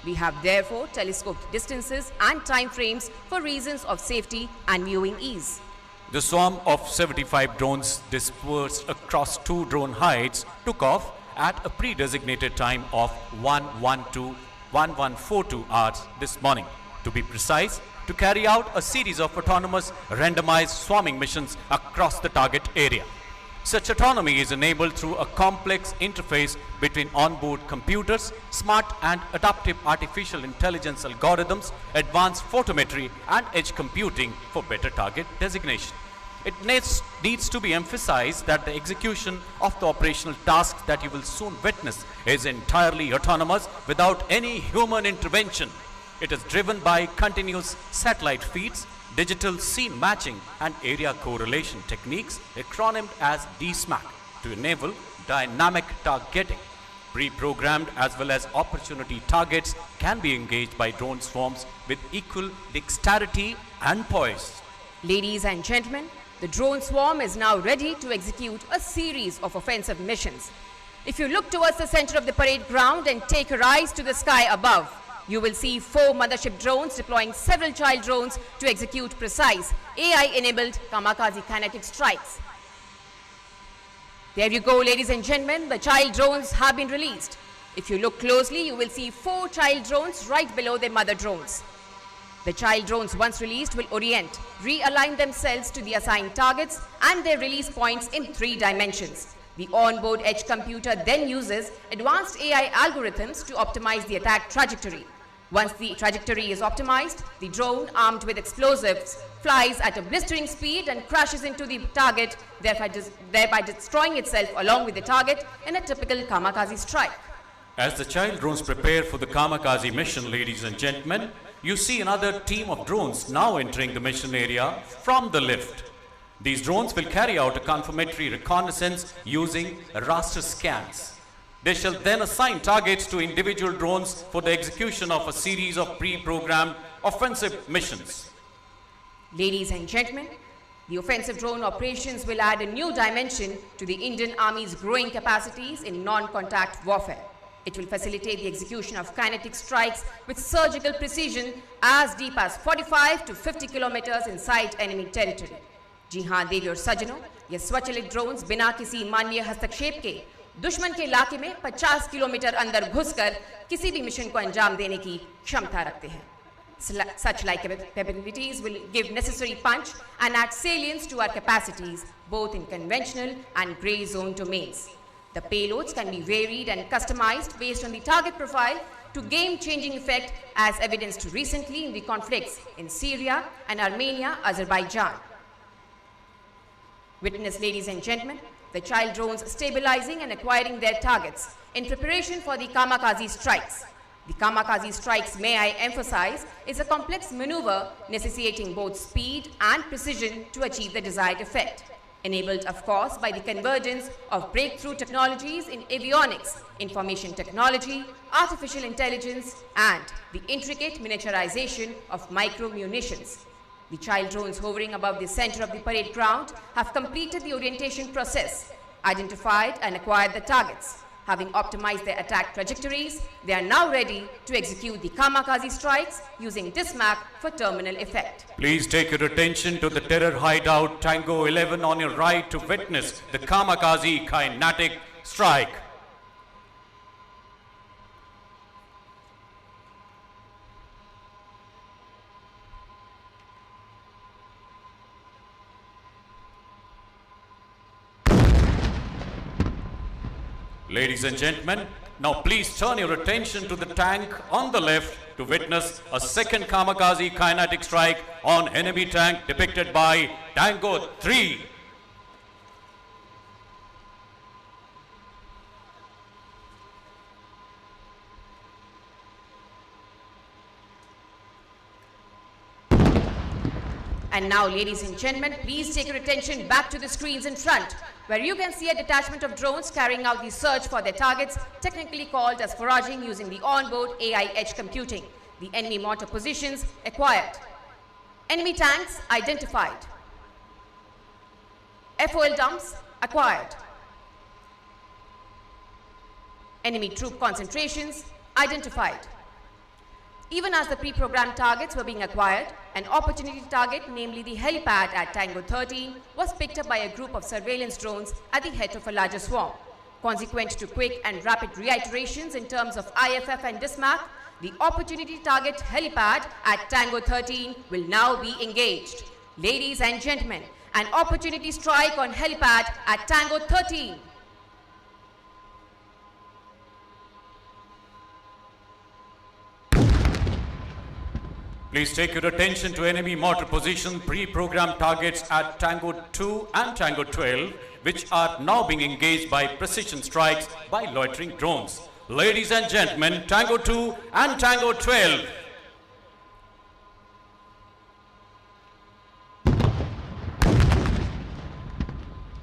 We have therefore telescoped distances and time frames for reasons of safety and viewing ease. The swarm of 75 drones dispersed across 2 drone heights took off at a pre-designated time of 1142 hours this morning. To be precise, to carry out a series of autonomous randomized swarming missions across the target area. Such autonomy is enabled through a complex interface between onboard computers, smart and adaptive artificial intelligence algorithms, advanced photometry and edge computing for better target designation. It needs to be emphasized that the execution of the operational tasks that you will soon witness is entirely autonomous without any human intervention. It is driven by continuous satellite feeds, digital scene matching and area correlation techniques, acronymed as DSMAC, to enable dynamic targeting. Pre-programmed as well as opportunity targets can be engaged by drone swarms with equal dexterity and poise. Ladies and gentlemen, the drone swarm is now ready to execute a series of offensive missions. If you look towards the center of the parade ground and take your eyes to the sky above, you will see 4 mothership drones deploying several child drones to execute precise AI-enabled kamikaze kinetic strikes. There you go, ladies and gentlemen, the child drones have been released. If you look closely, you will see 4 child drones right below their mother drones. The child drones, once released, will orient, realign themselves to the assigned targets and their release points in 3 dimensions. The onboard edge computer then uses advanced AI algorithms to optimize the attack trajectory. Once the trajectory is optimized, the drone, armed with explosives, flies at a blistering speed and crashes into the target, thereby destroying itself along with the target in a typical kamikaze strike. As the child drones prepare for the kamikaze mission, ladies and gentlemen, you see another team of drones now entering the mission area from the lift. These drones will carry out a confirmatory reconnaissance using raster scans. They shall then assign targets to individual drones for the execution of a series of pre-programmed offensive missions. Ladies and gentlemen, the offensive drone operations will add a new dimension to the Indian Army's growing capacities in non-contact warfare. It will facilitate the execution of kinetic strikes with surgical precision as deep as 45 to 50 kilometers inside enemy territory. जी हाँ देवी और सज्जनों, ये स्वचालित drones बिना किसी मानवीय हस्तक्षेप के दुश्मन के इलाके में 50 किलोमीटर अंदर घुसकर किसी भी मिशन को अंजाम देने की क्षमता रखते हैं. Such like capabilities will give necessary punch and add salience to our capacities both in conventional and grey zone domains. The payloads can be varied and customized based on the target profile to game-changing effect as evidenced recently in the conflicts in Syria and Armenia, Azerbaijan. Witness, ladies and gentlemen, the child drones stabilizing and acquiring their targets in preparation for the kamikaze strikes. The kamikaze strikes, may I emphasize, is a complex maneuver necessitating both speed and precision to achieve the desired effect. Enabled, of course, by the convergence of breakthrough technologies in avionics, information technology, artificial intelligence, and the intricate miniaturization of micro-munitions. The child drones hovering above the center of the parade ground have completed the orientation process, identified and acquired the targets. Having optimized their attack trajectories, they are now ready to execute the kamikaze strikes using DSMAC for terminal effect. Please take your attention to the terror hideout Tango 11 on your right to witness the kamikaze kinetic strike. Ladies and gentlemen, now please turn your attention to the tank on the left to witness a second kamikaze kinetic strike on enemy tank depicted by Tango 3. And now, ladies and gentlemen, please take your attention back to the screens in front, where you can see a detachment of drones carrying out the search for their targets, technically called as foraging, using the onboard AI edge computing. The enemy mortar positions acquired. Enemy tanks identified. FOL dumps acquired. Enemy troop concentrations identified. Even as the pre-programmed targets were being acquired, an opportunity target, namely the helipad at Tango 13, was picked up by a group of surveillance drones at the head of a larger swarm. Consequent to quick and rapid reiterations in terms of IFF and DISMAC, the opportunity target helipad at Tango 13 will now be engaged. Ladies and gentlemen, an opportunity strike on helipad at Tango 13. Please take your attention to enemy mortar position pre-programmed targets at Tango 2 and Tango 12, which are now being engaged by precision strikes by loitering drones. Ladies and gentlemen, Tango 2 and Tango 12.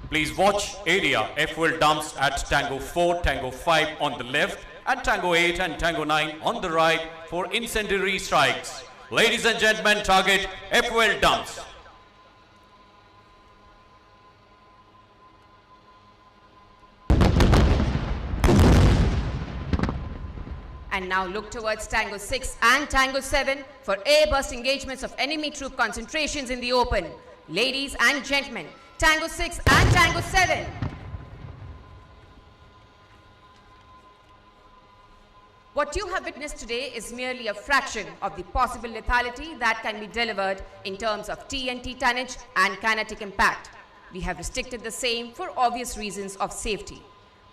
Please watch area FOL dumps at Tango 4, Tango 5 on the left, and Tango 8 and Tango 9 on the right for incendiary strikes. Ladies and gentlemen, target FOL dumps. And now look towards Tango 6 and Tango 7 for airburst engagements of enemy troop concentrations in the open. Ladies and gentlemen, Tango 6 and Tango 7. What you have witnessed today is merely a fraction of the possible lethality that can be delivered in terms of TNT tonnage and kinetic impact. We have restricted the same for obvious reasons of safety.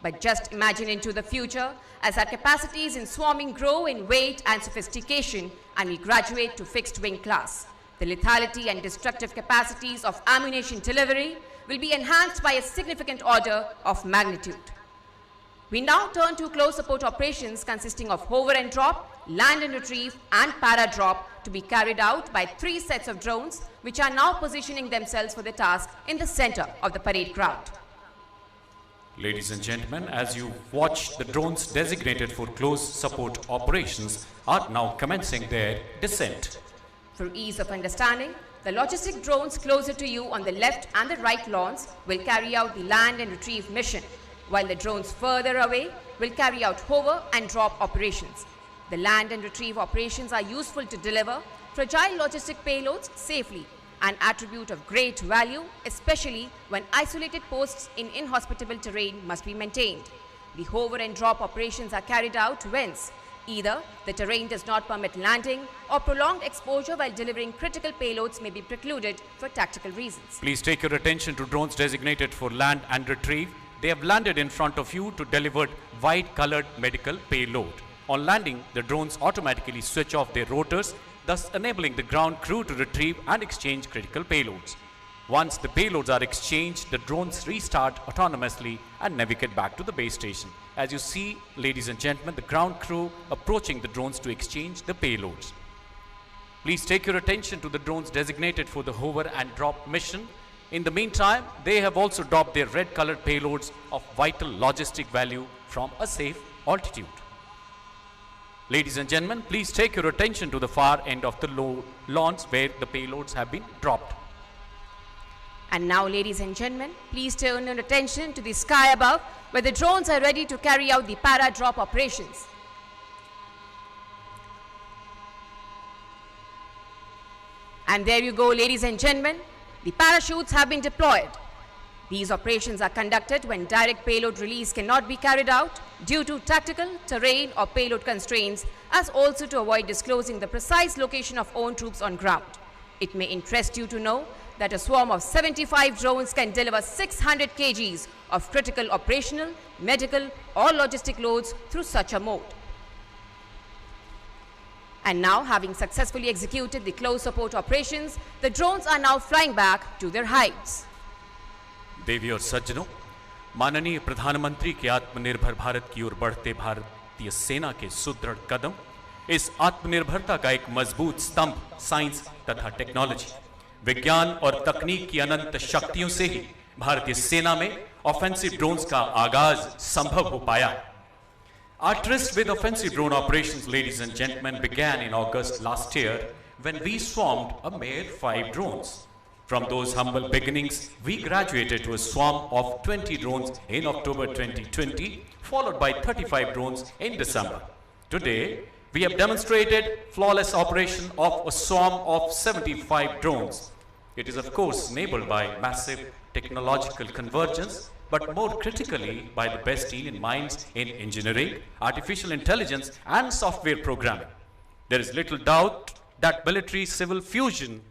But just imagine into the future as our capacities in swarming grow in weight and sophistication and we graduate to fixed wing class. The lethality and destructive capacities of ammunition delivery will be enhanced by a significant order of magnitude. We now turn to close support operations consisting of hover and drop, land and retrieve, and para-drop to be carried out by 3 sets of drones which are now positioning themselves for the task in the center of the parade ground. Ladies and gentlemen, as you watch, the drones designated for close support operations are now commencing their descent. For ease of understanding, the logistic drones closer to you on the left and the right lawns will carry out the land and retrieve mission, while the drones further away will carry out hover and drop operations. The land and retrieve operations are useful to deliver fragile logistic payloads safely, an attribute of great value, especially when isolated posts in inhospitable terrain must be maintained. The hover and drop operations are carried out whence either the terrain does not permit landing or prolonged exposure while delivering critical payloads may be precluded for tactical reasons. Please take your attention to drones designated for land and retrieve. They have landed in front of you to deliver white-colored medical payload. On landing, the drones automatically switch off their rotors, thus enabling the ground crew to retrieve and exchange critical payloads. Once the payloads are exchanged, the drones restart autonomously and navigate back to the base station. As you see, ladies and gentlemen, the ground crew approaching the drones to exchange the payloads. Please take your attention to the drones designated for the hover and drop mission. In the meantime, they have also dropped their red-colored payloads of vital logistic value from a safe altitude. Ladies and gentlemen, please take your attention to the far end of the lawns where the payloads have been dropped. And now, ladies and gentlemen, please turn your attention to the sky above where the drones are ready to carry out the para-drop operations. And there you go, ladies and gentlemen. The parachutes have been deployed. These operations are conducted when direct payload release cannot be carried out due to tactical, terrain or payload constraints, as also to avoid disclosing the precise location of own troops on ground. It may interest you to know that a swarm of 75 drones can deliver 600 kgs of critical operational, medical or logistic loads through such a mode. And now, having successfully executed the close support operations, the drones are now flying back to their hides. देवी और सज्जनों, माननीय प्रधानमंत्री के आत्मनिर्भर भारत की ओर बढ़ते भारतीय सेना के सुदृढ़ कदम, इस आत्मनिर्भरता का एक मजबूत स्तंभ साइंस तथा टेक्नोलॉजी। विज्ञान और तकनीक की अनंत शक्तियों से ही भारतीय सेना में ऑफेंसिव ड्रोन्स का आगाज संभव हो पाया। Our tryst with offensive drone operations, ladies and gentlemen, began in August last year when we swarmed a mere 5 drones. From those humble beginnings, we graduated to a swarm of 20 drones in October 2020, followed by 35 drones in December. Today, we have demonstrated flawless operation of a swarm of 75 drones. It is of course enabled by massive technological convergence, but more critically by the best Indian minds in engineering, artificial intelligence and software programming. There is little doubt that military-civil fusion,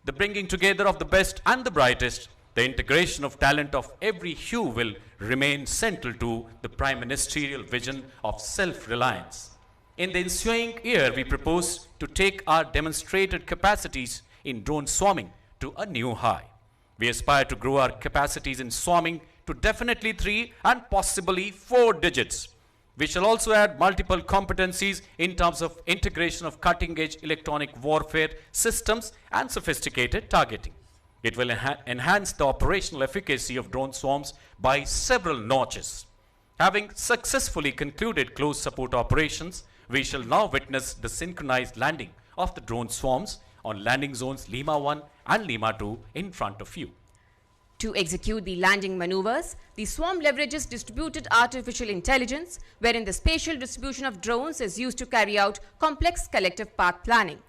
the bringing together of the best and the brightest, the integration of talent of every hue will remain central to the Prime Ministerial vision of self-reliance. In the ensuing year, we propose to take our demonstrated capacities in drone swarming to a new high. We aspire to grow our capacities in swarming to definitely 3 and possibly 4 digits. We shall also add multiple competencies in terms of integration of cutting-edge electronic warfare systems and sophisticated targeting. It will enhance the operational efficacy of drone swarms by several notches. Having successfully concluded close support operations, we shall now witness the synchronized landing of the drone swarms on landing zones Lima 1 and Lima 2 in front of you. To execute the landing maneuvers, the swarm leverages distributed artificial intelligence, wherein the spatial distribution of drones is used to carry out complex collective path planning.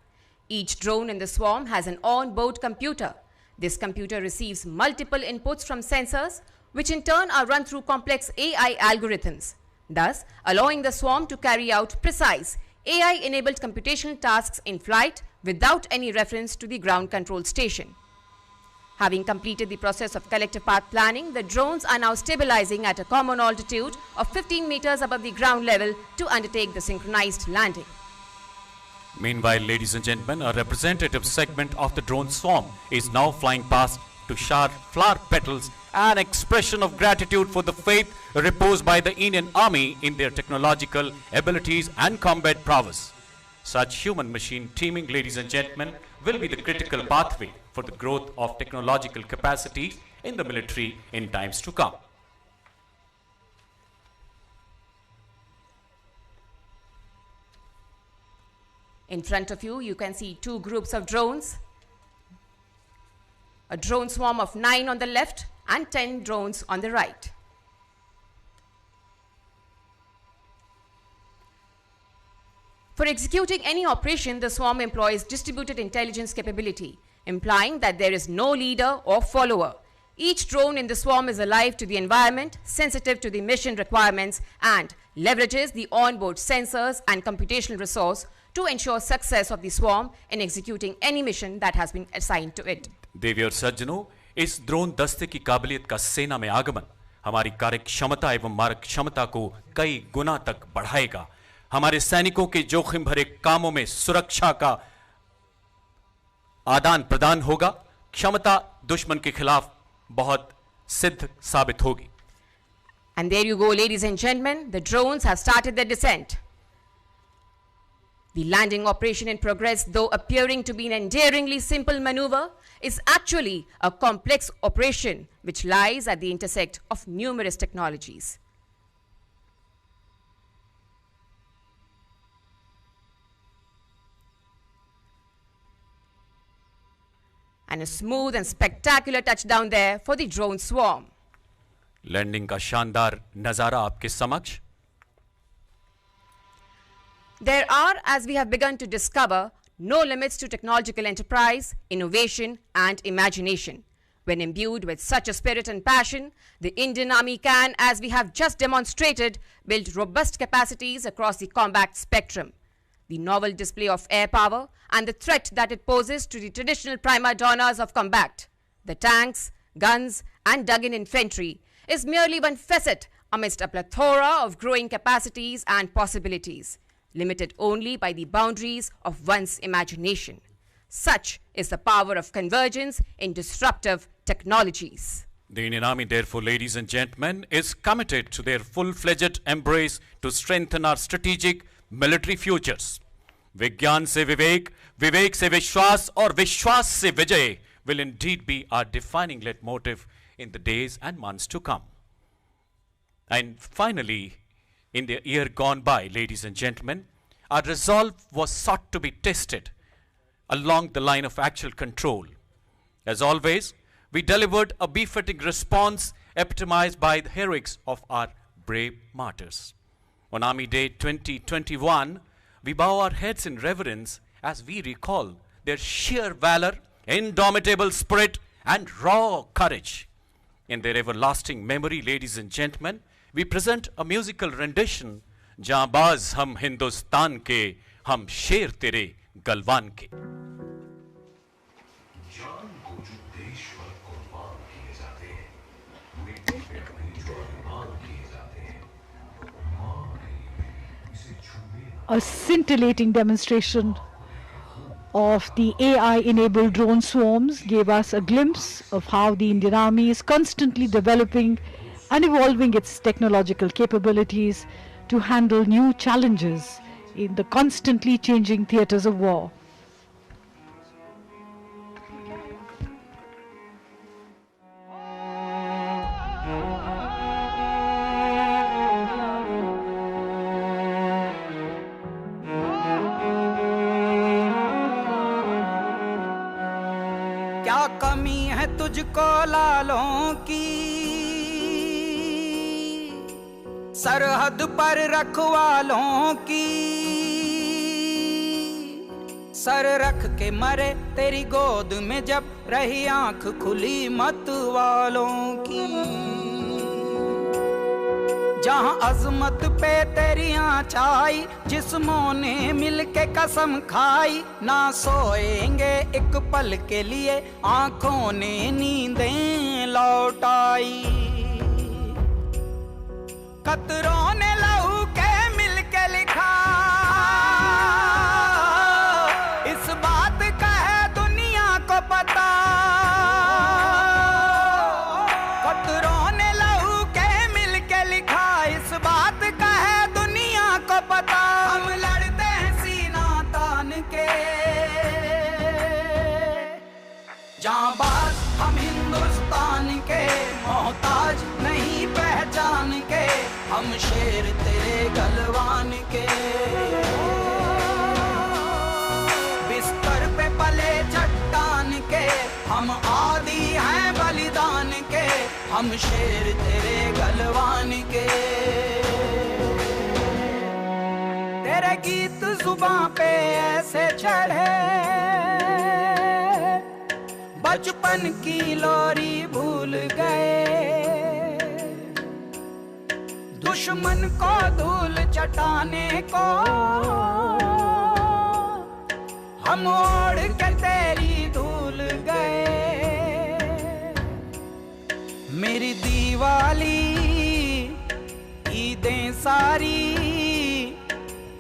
Each drone in the swarm has an on-board computer. This computer receives multiple inputs from sensors, which in turn are run through complex AI algorithms, thus allowing the swarm to carry out precise AI-enabled computational tasks in flight without any reference to the ground control station. Having completed the process of collective path planning, the drones are now stabilizing at a common altitude of 15 meters above the ground level to undertake the synchronized landing. Meanwhile, ladies and gentlemen, a representative segment of the drone swarm is now flying past to shower flower petals, an expression of gratitude for the faith reposed by the Indian Army in their technological abilities and combat prowess. Such human-machine teaming, ladies and gentlemen, will be the critical pathway for the growth of technological capacity in the military in times to come. In front of you, you can see 2 groups of drones. A drone swarm of 9 on the left and 10 drones on the right. For executing any operation, the swarm employs distributed intelligence capability, implying that there is no leader or follower. Each drone in the swarm is alive to the environment, sensitive to the mission requirements, and leverages the onboard sensors and computational resource to ensure success of the swarm in executing any mission that has been assigned to it. देवी और सज्जनों, इस drone दस्ते की काबिलियत का सेना में आगमन हमारी कार्य क्षमता एवं मारक क्षमता को कई गुना तक बढ़ाएगा। हमारे सैनिकों के जोखिम भरे कामों में सुरक्षा का आदान प्रदान होगा। क्षमता दुश्मन के खिलाफ बहुत सिद्ध साबित होगी। And there you go, ladies and gentlemen, the drones have started their descent. The landing operation in progress, though appearing to be an endearingly simple maneuver, is actually a complex operation which lies at the intersect of numerous technologies. And a smooth and spectacular touchdown there for the drone swarm. Landing का शानदार नजारा आपके समक्ष। There are, as we have begun to discover, no limits to technological enterprise, innovation, and imagination. When imbued with such a spirit and passion, the Indian Army can, as we have just demonstrated, build robust capacities across the combat spectrum. The novel display of air power and the threat that it poses to the traditional prima donnas of combat, the tanks, guns, and dug-in infantry, is merely one facet amidst a plethora of growing capacities and possibilities, limited only by the boundaries of one's imagination. Such is the power of convergence in disruptive technologies. The Indian Army, therefore, ladies and gentlemen, is committed to their full-fledged embrace to strengthen our strategic military futures. विज्ञान से विवेक, विवेक से विश्वास और विश्वास से विजय, will indeed be our defining leitmotif in the days and months to come. And finally, in the year gone by, ladies and gentlemen, our resolve was sought to be tested along the line of actual control. As always, we delivered a befitting response epitomized by the heroics of our brave martyrs. On Army Day 2021, we bow our heads in reverence as we recall their sheer valor, indomitable spirit, and raw courage. In their everlasting memory, ladies and gentlemen, we present a musical rendition, Jaanbaaz hum Hindustan ke, hum sher tere galwan ke. A scintillating demonstration of the AI-enabled drone swarms gave us a glimpse of how the Indian Army is constantly developing and evolving its technological capabilities to handle new challenges in the constantly changing theatres of war. क्या कमी है तुझको लालों की, सरहद पर रखवालों की, sir रख के मरे तेरी गोद में जब रही आंख खुली मत वालों की। जहां अजमत पे तेरी आँचाई, जिस्मों ने मिलके कसम खाई, ना सोएंगे एक पल के लिए, आंखों ने नींदें लौटाई। कतरों ने लहू के मिलके लिखा, इस बात का है दुनिया को पता। कतरों ने लहू के मिलके लिखा, इस बात का है दुनिया को पता। हम लड़ते हैं सीना तान के, जांबाज हम हिंदुस्तान के, मोहताज नहीं पहचान के, हम शेर तेरे गलवान के। बिस्तर पे पले चट्टान के, हम आदी हैं बलिदान के, हम शेर तेरे गलवान के। तेरे गीत जुबां पे ऐसे चढ़े, बचपन की लोरी भूल गए। दुश्मन को धूल चटाने को हम ओढ़ के तेरी धूल गए। मेरी दीवाली ईदें सारी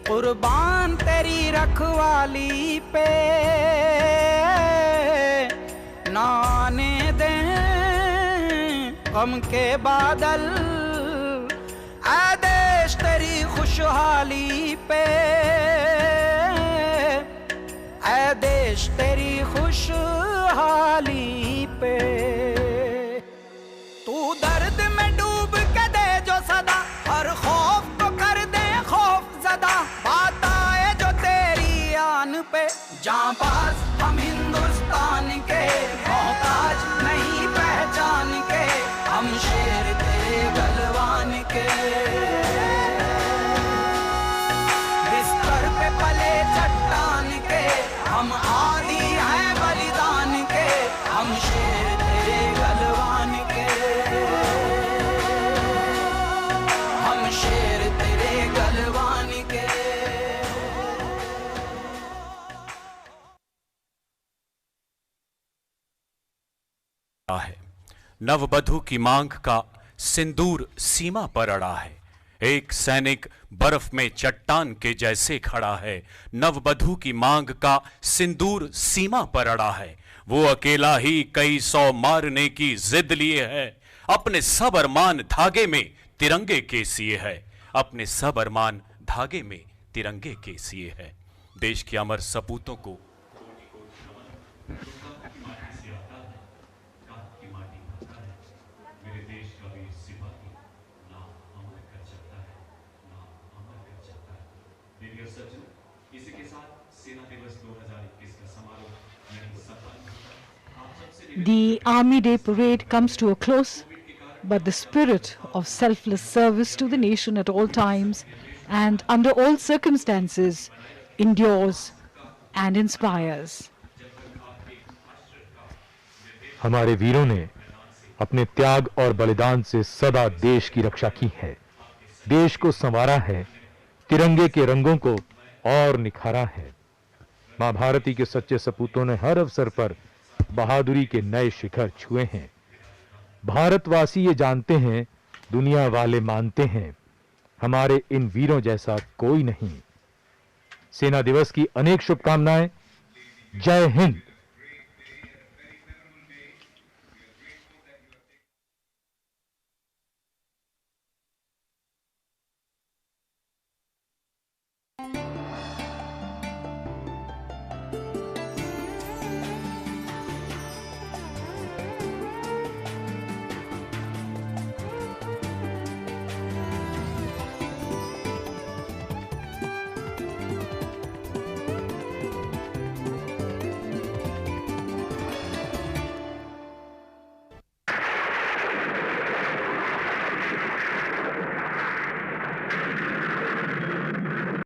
कुर्बान तेरी रखवाली पे, ना आने दें गम के बादल, ऐ देश तेरी खुशहाली पे, ऐ देश तेरी खुशहाली पे। तू दर्द में डूब के दे जो सदा, हर खौफ को कर दे खौफ ज़दा, बात आए जो तेरी आन पे। जांबाज हम हिंदुस्तान के, मोहताज नहीं पहचान के, हम शेर तेरे गलवान के। बिस्तर पे पले चट्टान के, हम आदी हैं बलिदान के, हम शेर तेरे गलवान के। हम शेर तेरे गलवान के। है नववधू की मांग का सिंदूर सीमा पर अड़ा है, एक सैनिक बर्फ में चट्टान के जैसे खड़ा है। नववधू की मांग का सिंदूर सीमा पर अड़ा है, वो अकेला ही कई सौ मारने की जिद लिए है। अपने सब अरमान धागे में तिरंगे के सिए है, अपने सब अरमान धागे में तिरंगे के सिए है। देश के अमर सपूतों को The Army Day parade comes to a close, but the spirit of selfless service to the nation at all times and under all circumstances endures and inspires. हमारे वीरों ने अपने त्याग और बलिदान से सदा देश की रक्षा की है, देश को संवारा है, तिरंगे के रंगों को और निखारा है। मां भारती के सच्चे सपूतों ने हर अवसर पर बहादुरी के नए शिखर छुए हैं। भारतवासी ये जानते हैं, दुनिया वाले मानते हैं, हमारे इन वीरों जैसा कोई नहीं। सेना दिवस की अनेक शुभकामनाएं। जय हिंद।